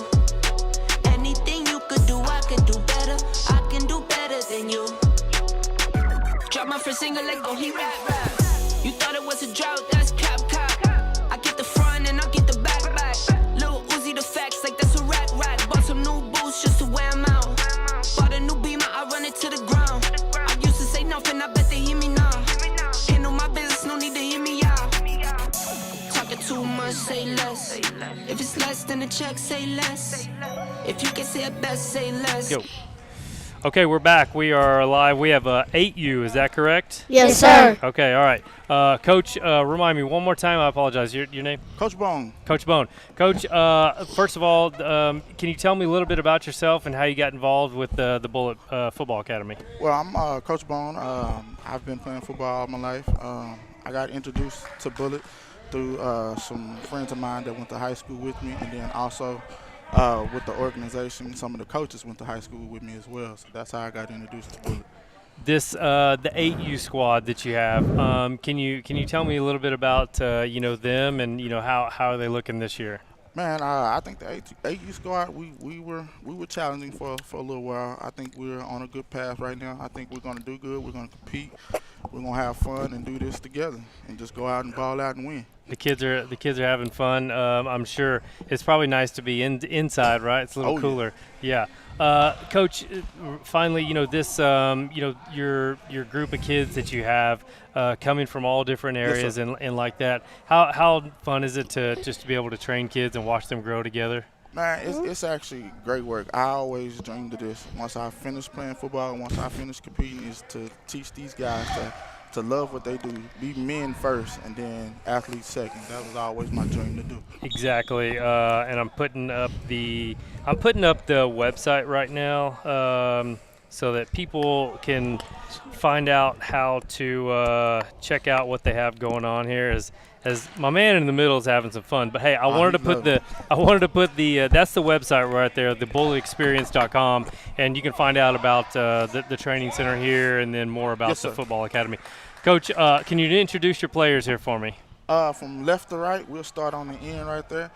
Anything you could do, I can do better. I can do better than you. Drop my first single, like, oh, he rap. You thought it was a drought, that's cap. I get the front and I get the back. Lil Uzi the facts, like that's a rack. Bought some new boots just to wear 'em out. Bought a new beamer, I run it to the ground. I used to say nothing, I bet they hear me now. Ain't no my business, no need to hear me out. Talking too much, say less. If it's less than the check, say less. If you can say it best, say less. Go. Okay, we're back. We are live. We have 8U. Is that correct? Yes, sir. Okay, all right. Coach, remind me one more time. I apologize. Your name? Coach Bone. Coach Bone. Coach, first of all, can you tell me a little bit about yourself and how you got involved with the Bullet Football Academy? Well, I'm Coach Bone. I've been playing football all my life. I got introduced to Bullet through some friends of mine that went to high school with me, and then also with the organization, some of the coaches went to high school with me as well. So that's how I got introduced to Bullet. This the 8U squad that you have. Can you tell me a little bit about them and how are they looking this year? Man, I think the 8U squad we were challenging for a little while. I think we're on a good path right now. I think we're gonna do good. We're gonna compete. We're gonna have fun and do this together and just go out and ball out and win. The kids are having fun. I'm sure it's probably nice to be inside, right? It's a little cooler. Yeah. Coach, finally, this your group of kids that you have coming from all different areas and like that. How fun is it to just to be able to train kids and watch them grow together? Man, it's actually great work. I always dreamed of this. Once I finish playing football, once I finish competing, is to teach these guys to love what they do, be men first, and then athletes second. That was always my dream to do. Exactly, and I'm putting up the website right now so that people can find out how to check out what they have going on here. As my man in the middle is having some fun, but hey, I wanted to put the that's the website right there, thebulletexperience.com, and you can find out about the training center here and then more about the football academy. Coach, can you introduce your players here for me? From left to right, we'll start on the end right there.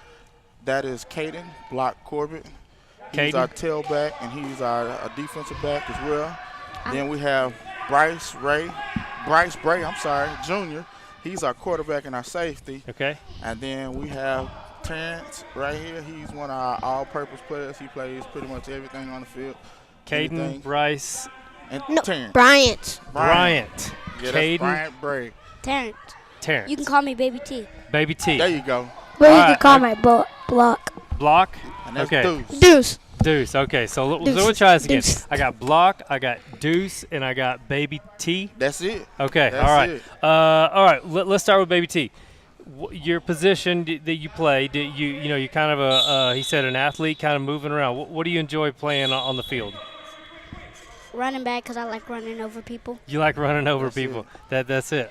That is Caden Block Corbett. He's our tailback, and he's our defensive back as well. Then we have Bryce Bray, Jr. He's our quarterback and our safety. Okay. And then we have Terrence right here. He's one of our all-purpose players. He plays pretty much everything on the field. Caden, Bryce, and Terrence. Bryant. Yeah, Caden, Bryant Bray. Terrence. You can call me Baby T. Baby T. There you go. But you can call my block. Block? And that's okay. Deuce. Okay, so we'll try this again. Deuce. I got Block, I got Deuce, and I got Baby T. That's it. Okay, That's all right. it. All right, let's start with Baby T. Your position that you play, you're kind of he said an athlete, kind of moving around. What do you enjoy playing on the field? Running back because I like running over people. You like running over people. That's it.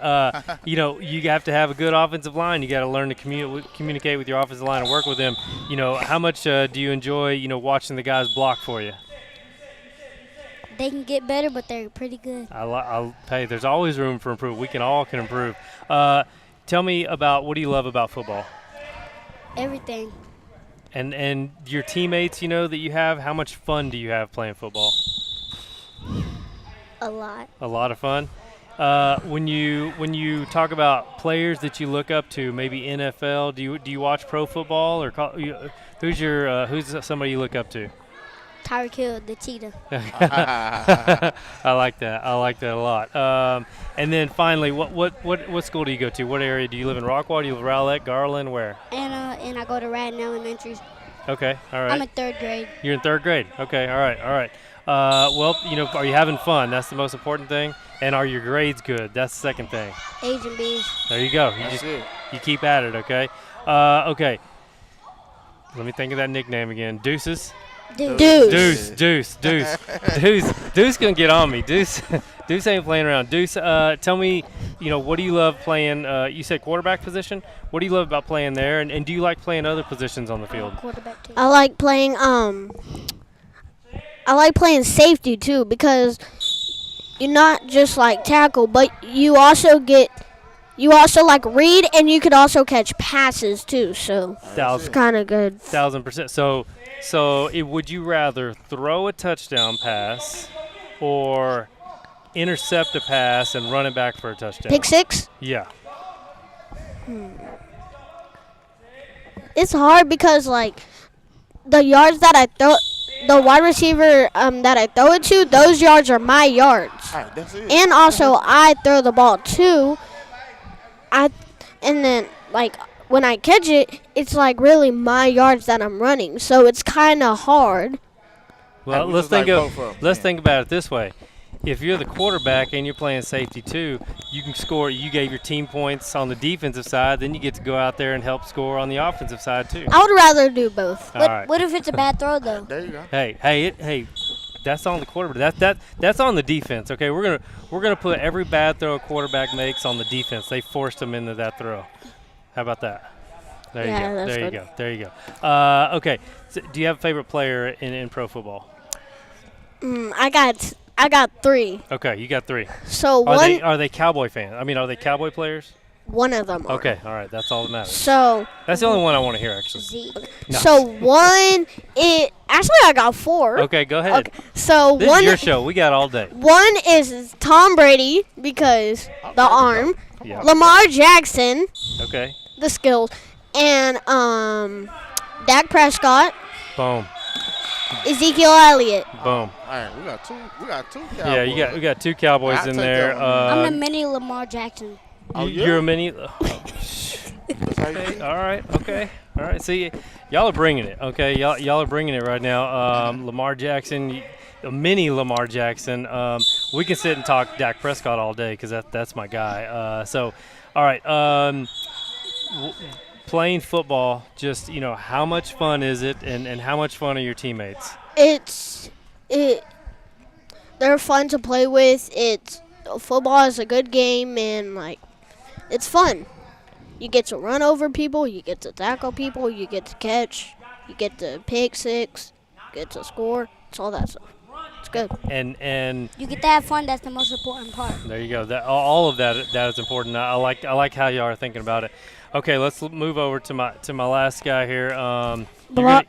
You have to have a good offensive line. You got to learn to communicate with your offensive line and work with them. How much do you enjoy, watching the guys block for you? They can get better, but they're pretty good. I'll tell you, there's always room for improvement. We can all improve. Tell me about what do you love about football? Everything. And your teammates, that you have. How much fun do you have playing football? A lot. A lot of fun. When you talk about players that you look up to, maybe NFL, do you watch pro football or who's somebody you look up to? Tyreek Hill, the cheetah. I like that. I like that a lot. And then finally, what school do you go to? What area do you live in? Rockwall? Do you live in Rowlett, Garland? Where? And I go to Radden Elementary. Okay. All right. I'm in 3rd grade. You're in 3rd grade. Okay. All right. Well, are you having fun? That's the most important thing. And are your grades good? That's the second thing. A's and B's. There you go. You keep at it, okay? Okay. Let me think of that nickname again. Deuces. Deuce gonna get on me. Deuce ain't playing around. Deuce, tell me, what do you love playing? You said quarterback position. What do you love about playing there? And do you like playing other positions on the field? I like playing safety too, because you're not just like tackle, but you also like read, and you could also catch passes too. So it's kind of good. 1,000%. So would you rather throw a touchdown pass or intercept a pass and run it back for a touchdown? Pick six? Yeah. It's hard because like the yards that I throw, the wide receiver that I throw it to, those yards are my yards. All right, that's it. And also I throw the ball too. And then like when I catch it, it's like really my yards that I'm running. So it's kind of hard. Well, let's think about it this way. If you're the quarterback and you're playing safety too, you can score. You gave your team points on the defensive side, then you get to go out there and help score on the offensive side too. I would rather do both. All right. What if it's a bad throw though? There you go. Hey, that's on the quarterback. That's on the defense. Okay, we're gonna put every bad throw a quarterback makes on the defense. They forced them into that throw. How about that? There you go. There you go. Okay. So do you have a favorite player in pro football? I got three. Okay, you got three. So are they Cowboy fans? I mean, are they Cowboy players? One of them are. Okay, all right, that's all that matters. So that's the only one I want to hear, actually. No. So actually I got four. Okay, go ahead. Okay, so this is your show. We got all day. One is Tom Brady because the arm. Yeah. Lamar Jackson. Okay. The skills, and Dak Prescott. Boom. Ezekiel Elliott. Boom. All right, we got two Cowboys. Yeah, we got two Cowboys in there. I'm a mini Lamar Jackson. Oh, yeah? You're a mini. Okay, all right. Okay. All right. See, y'all are bringing it. Okay. Y'all are bringing it right now. Lamar Jackson, a mini Lamar Jackson. We can sit and talk Dak Prescott all day because that's my guy. So, all right. Playing football, just how much fun is it, and how much fun are your teammates? They're fun to play with. Football is a good game, and like it's fun. You get to run over people, you get to tackle people, you get to catch, you get to pick six, you get to score. It's all that stuff. It's good. And you get to have fun. That's the most important part. There you go. All of that is important. I like how you are thinking about it. Okay, let's move over to my last guy here. Block.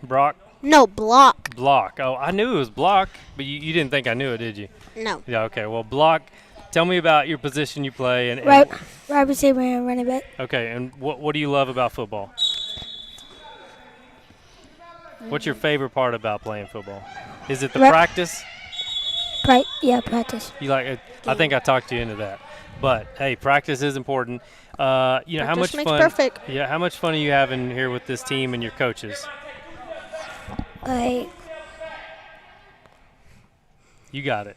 Brock. No, Block. Block. Oh, I knew it was Block, but you didn't think I knew it, did you? No. Yeah. Okay. Well, Block. Tell me about your position you play and right receiver and running back. Okay, and what do you love about football? What's your favorite part about playing football? Is it the practice? Practice. You like it? I think I talked you into that. But hey, practice is important. How much makes fun? Perfect. Yeah, how much fun are you having here with this team and your coaches? You got it.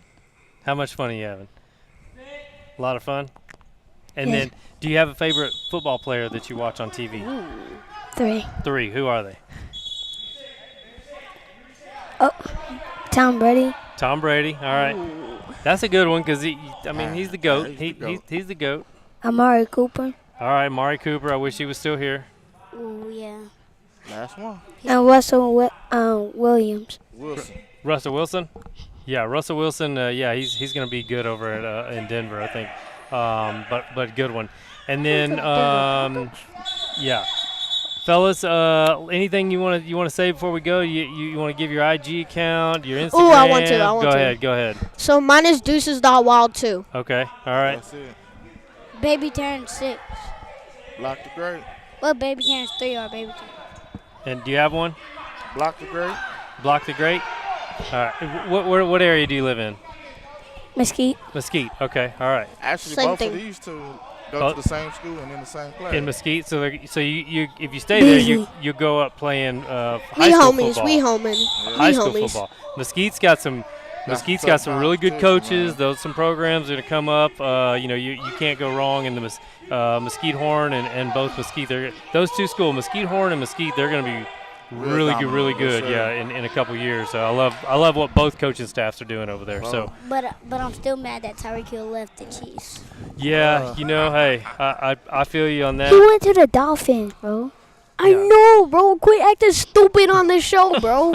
How much fun are you having? A lot of fun? And then, do you have a favorite football player that you watch on TV? Three. Three. Who are they? Oh, Tom Brady. Tom Brady. All right. Ooh. That's a good one because he's the GOAT. He's the GOAT. Amari Cooper. All right, Amari Cooper. I wish he was still here. Oh, yeah. Last one. And Russell Williams. Russell Wilson? Yeah, Russell Wilson. He's going to be good over at in Denver, I think. But good one. And then fellas, anything you want to say before we go? You want to give your IG account, your Instagram? Oh, I want to. Go ahead. So mine is Deuces.wild too. Okay. All right. That's it. Baby turned 6. Block the Great. Well, baby turns 3 or baby turns. And do you have one? Block the Great. Block the Great. All right. What area do you live in? Mesquite. Mesquite. Okay. All right. Actually, Same both thing. of these two go to the same school and in the same class. In Mesquite, so you if you stay there, you go up playing high school football. We homies. High school football. Mesquite's got some really good coaches. Some programs are going to come up. You can't go wrong in the Mesquite Horn and both Mesquite. Those two schools, Mesquite Horn and Mesquite, they're going to be really good, really good. Yeah, in a couple years. So I love what both coaching staffs are doing over there. So, But I'm still mad that Tyreek Hill left the Chiefs. yeah, hey, I feel you on that. He went to the Dolphins, bro. I know, bro. Quit acting stupid on this show, bro.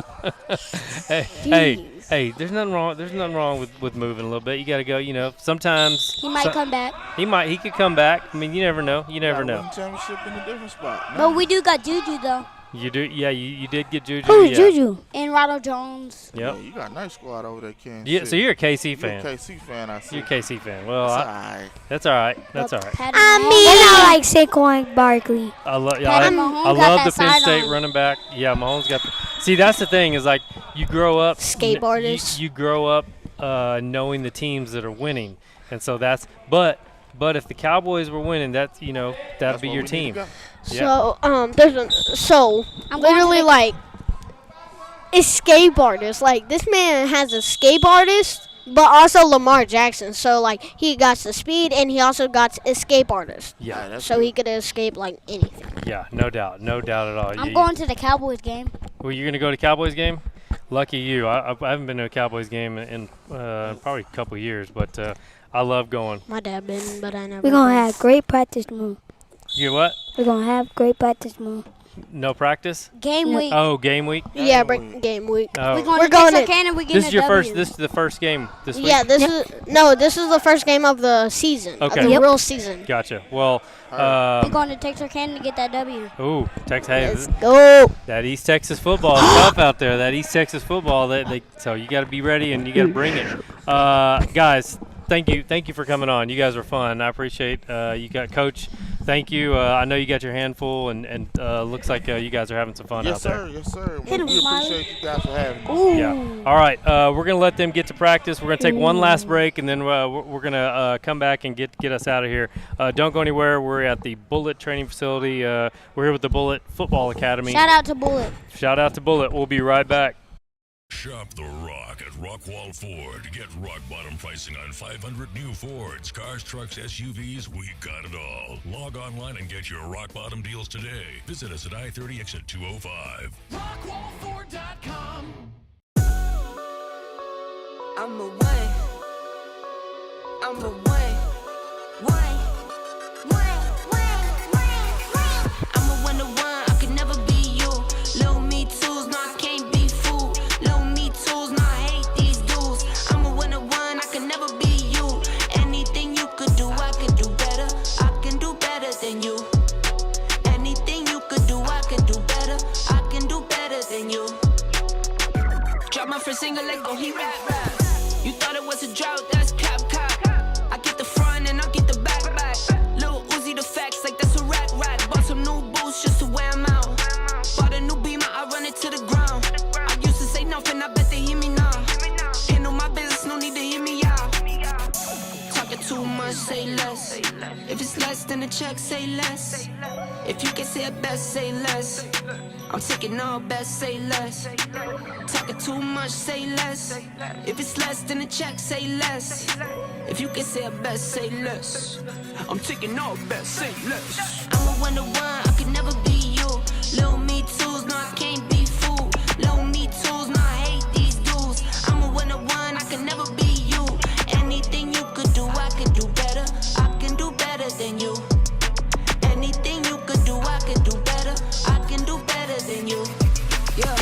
hey, there's nothing wrong. There's nothing wrong with moving a little bit. You got to go. Sometimes He might come back. He could come back. I mean, you never know. You never know. Championship in a different spot. But we do got Juju, though. You do, yeah. You did get Juju. Who's yeah. Juju? And Ronald Jones. Yep. Yeah, you got a nice squad over there, Kansas Yeah, City. so you're a KC fan. You're a KC fan, I see. You're a KC fan. Well, That's all right. That's all right. That's all right. I mean, I like Saquon Barkley. I love Patty Mahomes got the that Penn State sidearm. running back. Yeah, Mahomes got. See, that's the thing is like you grow up Skateboarders. You grow up knowing the teams that are winning, and so that's. But if the Cowboys were winning, that'd be your team. So so I'm literally going to like it's skateboarders. Like this man has a skateboardist, but also Lamar Jackson. So like he got the speed and he also got escape artist. Yeah, so he could escape like anything. Yeah, no doubt at all. I'm going to the Cowboys game. Well, you're gonna go to Cowboys game? Lucky you. I haven't been to a Cowboys game in probably a couple years, but I love going. My dad been, but I never. We're gonna have great practice move. You what? We're gonna have great practice move. No practice? Game week. Oh, game week? Yeah, game week. Oh. We're going We're to going Texarkana and we This getting is your a first. W. This is the first game this week. Yeah, this is the first game of the season. Okay. Of the real season. Gotcha. Well, We're going to Texarkana to get that W. ooh, Texas. Let's go. That East Texas football is tough out there. That East Texas football. So you got to be ready and you got to bring it, guys. Thank you for coming on. You guys were fun. I appreciate you got Coach. Thank you. I know you got your handful, and looks like you guys are having some fun out there. Yes, sir. Hit him, We Smiley. appreciate you guys for having me. Yeah. All right. We're gonna let them get to practice. We're gonna take one last break, and then we're gonna come back and get us out of here. Don't go anywhere. We're at the Bullet Training Facility. We're here with the Bullet Football Academy. Shout out to Bullet. Shout out to Bullet. We'll be right back. Shop the Rock at Rockwall Ford. Get rock bottom pricing on 500 new Fords, cars, trucks, SUVs. We got it all. Log online and get your rock bottom deals today. Visit us at I-30 exit 205. Rockwall4.com. I'm away. I'm away. I'm a one-to-one. I could never be you. Low me tools, no, I can't be fooled. Low me tools, no, I hate these dudes. I'm a one-to-one. I could never be you. Anything you could do, I could do better. I can do better than you. Anything you could do, I can do better. I can do better than you. Drop my first single, let go, he rap. You thought it was a drought, that's cap. I get the front and I get the back. Lil Uzi the facts, like that's a rack. Bought some new boots just to wear 'em out. Bought a new beamer, I run it to the ground. I used to say nothing, I bet they hear me now. Handle my business, no need to hear me out. Talking too much, say less. If it's less than a check, say less. If you can say it best, say less. I'm taking all best, say less. Talking too much, say less. If it's less than a check, say less. If you can say it best, say less. I'm taking all best, say less. I'm a one-to-one, I could never be you. Low me tools, no, I can't be fooled. Low me tools, no, I hate these dudes. I'm a one-to-one, I could never be you. Anything you could do, I could do better. I can do better than you. Anything you could do, I can do better. I can do better than you. Yeah,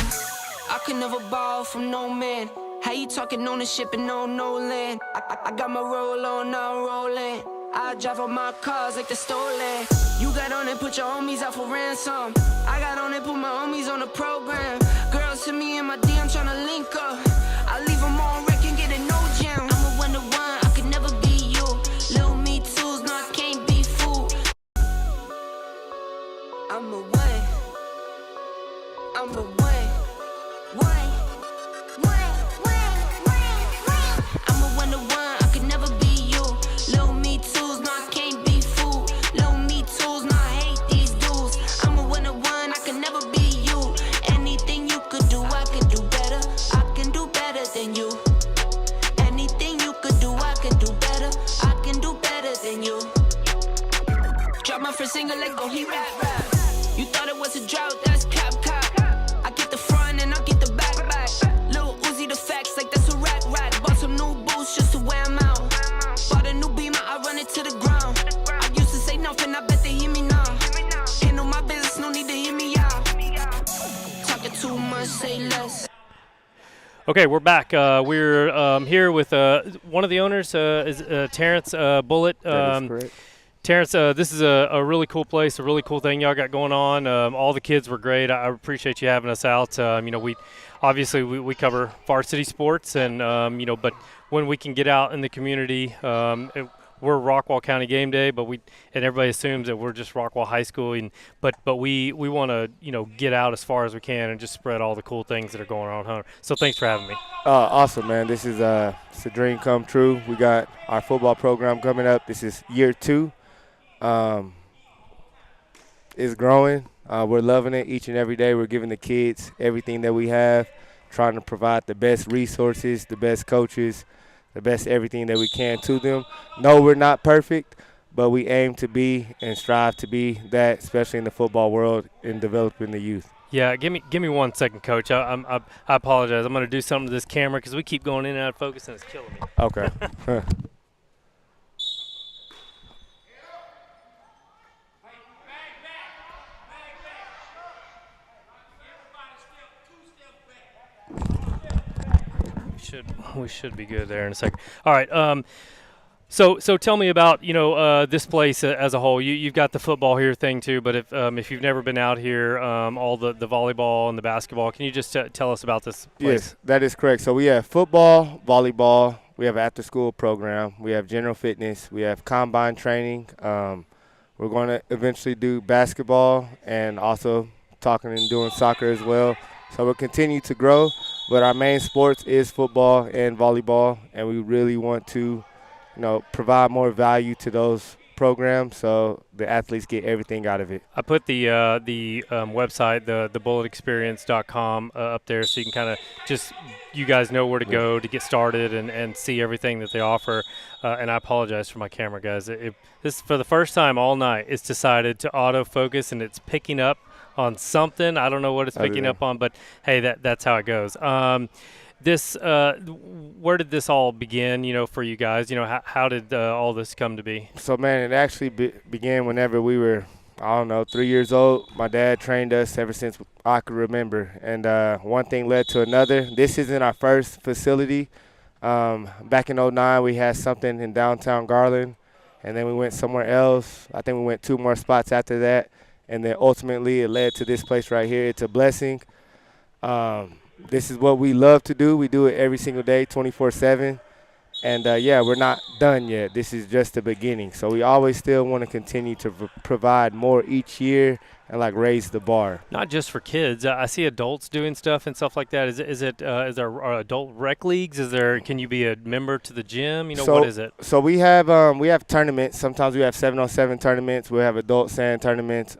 I could never borrow from no man. How you talking ownership and no land? I got my roll on, now I'm rolling. I drive all my cars like they're stolen. You got on and put your homies out for ransom. I got on and put my homies on the program. Girls to me in my DM tryna link up. I leave them on wreck and get a no jam. I'm a one-to-one, I could never be you. Lil me tools, no, I can't be fooled. I'm away. I'm away. I'm a one-to-one, I could never be you. Low me tools, no, I can't be fooled. Low me tools, no, I hate these dudes. I'm a one-to-one, I could never be you. Anything you could do, I could do better. I can do better than you. Anything you could do, I can do better. I can do better than you. Drop my first single, let go, he rap. You thought it was a drought, that's cap. Okay, we're back. We're here with one of the owners, is Terrence Bullitt. That is correct. Terrence, this is a really cool place, a really cool thing y'all got going on. All the kids were great. I appreciate you having us out. We obviously we cover varsity sports, and but when we can get out in the community, we're Rockwall County Game Day, but and everybody assumes that we're just Rockwall High School, but we want to get out as far as we can and just spread all the cool things that are going on. Hunter. So thanks for having me. Awesome, man. This is it's a dream come true. We got our football program coming up. This is year 2. It's growing. We're loving it each and every day. We're giving the kids everything that we have, trying to provide the best resources, the best coaches, the best everything that we can to them. No, we're not perfect, but we aim to be and strive to be that, especially in the football world, in developing the youth. Yeah, give me 1 second, Coach. I apologize. I'm going to do something to this camera because we keep going in and out of focus, and it's killing me. Okay. We should be good there in a second. All right. So tell me about this place as a whole. You've got the football here thing too, but if you've never been out here, all the volleyball and the basketball, can you just tell us about this place? Yes, that is correct. So we have football, volleyball. We have an after-school program. We have general fitness. We have combine training. We're going to eventually do basketball and also talking and doing soccer as well. So we'll continue to grow, but our main sports is football and volleyball, and we really want to, provide more value to those programs so the athletes get everything out of it. I put the website, the bulletexperience.com up there, so you can kind of you guys know where to go to get started and see everything that they offer. And I apologize for my camera, guys. This for the first time all night, it's decided to autofocus, and it's picking up on something. I don't know what it's picking up on, but hey, that's how it goes. Where did this all begin, for you guys? How did all this come to be? So, man, it actually began whenever we were, 3 years old. My dad trained us ever since I could remember, and one thing led to another. This isn't our first facility. Back in 2009, we had something in downtown Garland, and then we went somewhere else. I think we went 2 more spots after that. And then ultimately it led to this place right here. It's a blessing. This is what we love to do. We do it every single day, 24/7. And, we're not done yet. This is just the beginning. So we always still want to continue to provide more each year and, raise the bar. Not just for kids. I see adults doing stuff and stuff like that. Is there adult rec leagues? Can you be a member to the gym? What is it? So we have tournaments. Sometimes we have 7-on-7 tournaments. We have adult sand tournaments.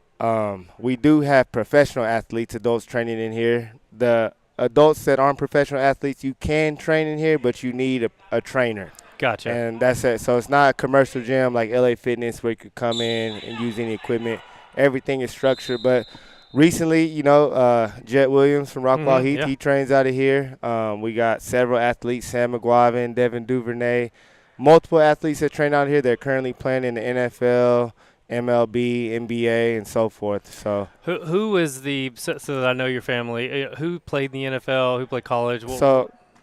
We do have professional athletes, adults training in here. The adults that aren't professional athletes, you can train in here, but you need a trainer. Gotcha. And that's it. So it's not a commercial gym like LA Fitness where you could come in and use any equipment. Everything is structured. But recently, Jet Williams from Rockwall Heath, he trains out of here. We got several athletes, Sam McGuavin, Devin Duvernay, multiple athletes that train out here. They're currently playing in the NFL, MLB, NBA, and so forth. So who is so that I know your family, who played in the NFL, who played college?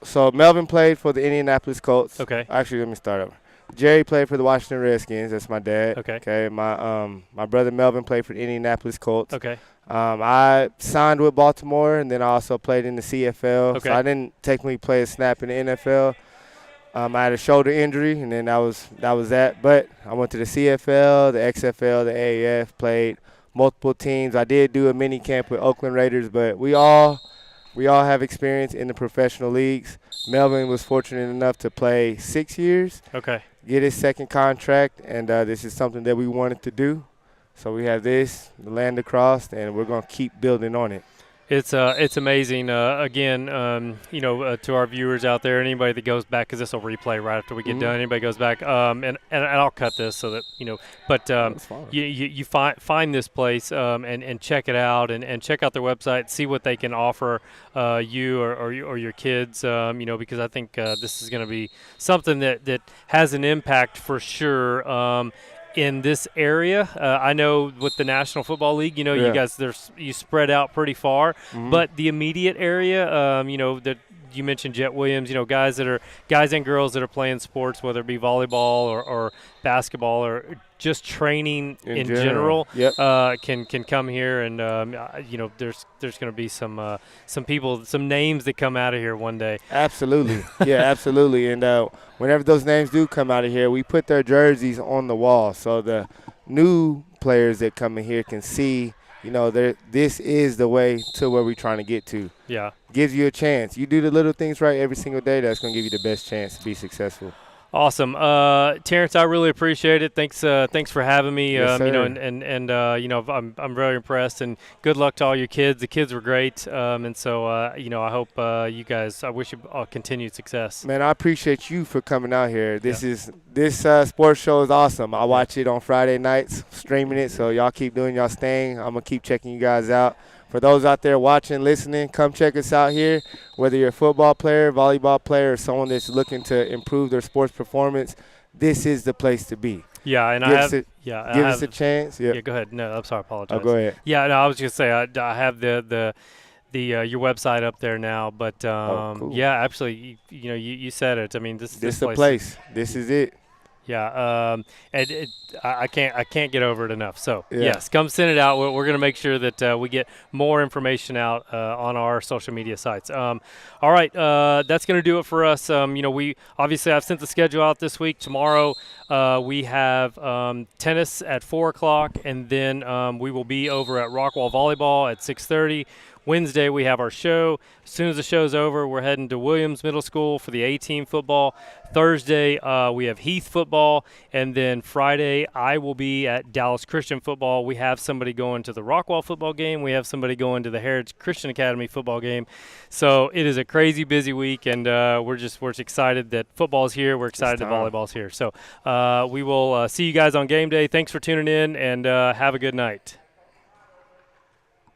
So Melvin played for the Indianapolis Colts. Okay. Actually, let me start over. Jerry played for the Washington Redskins. That's my dad. Okay. Okay. My brother Melvin played for the Indianapolis Colts. Okay. I signed with Baltimore, and then I also played in the CFL. Okay. So I didn't technically play a snap in the NFL. I had a shoulder injury, and then that was that. But I went to the CFL, the XFL, the AAF, played multiple teams. I did do a mini camp with Oakland Raiders, but we all have experience in the professional leagues. Melvin was fortunate enough to play 6 years. Okay. Get his second contract, and this is something that we wanted to do. So we have the land across, and we're going to keep building on it. It's amazing. Again, to our viewers out there, anybody that goes back, because this will replay right after we get done. Anybody goes back, and I'll cut this so that But you find this place and check it out and check out their website, see what they can offer you or your kids. Because I think this is going to be something that has an impact for sure. In this area, I know with the National Football League, you guys, you spread out pretty far, but the immediate area, that you mentioned Jet Williams. Guys and girls that are playing sports, whether it be volleyball or basketball or just training in general. Yep. Can come here, and there's going to be some people, some names that come out of here one day. Absolutely. Yeah, absolutely. And whenever those names do come out of here, we put their jerseys on the wall so the new players that come in here can see, this is the way to where we're trying to get to. Yeah. Gives you a chance. You do the little things right every single day, that's going to give you the best chance to be successful. Awesome, Terrence. I really appreciate it. Thanks for having me. Yes, sir. I'm very impressed. And good luck to all your kids. The kids were great. And so I hope you guys. I wish you all continued success. Man, I appreciate you for coming out here. This sports show is awesome. I watch it on Friday nights, streaming it. So y'all keep doing y'all thing. I'm gonna keep checking you guys out. For those out there watching, listening, come check us out here. Whether you're a football player, volleyball player, or someone that's looking to improve their sports performance, this is the place to be. Yeah, and give us a chance. Yeah, go ahead. No, I'm sorry, I apologize. Oh, go ahead. Yeah, no, I was just gonna say I have the your website up there now, but cool. yeah, absolutely. You said it. I mean, this is the place. This is it. Yeah, and I can't get over it enough. So yeah. Yes, come send it out. We're going to make sure that we get more information out on our social media sites. All right, that's going to do it for us. We obviously I've sent the schedule out this week. Tomorrow we have tennis at 4:00, and then we will be over at Rockwall Volleyball at 6:30. Wednesday, we have our show. As soon as the show's over, we're heading to Williams Middle School for the A-team football. Thursday, we have Heath football. And then Friday, I will be at Dallas Christian football. We have somebody going to the Rockwall football game. We have somebody going to the Heritage Christian Academy football game. So it is a crazy busy week, and we're excited that football's here. We're excited that volleyball's here. So we will see you guys on game day. Thanks for tuning in, and have a good night.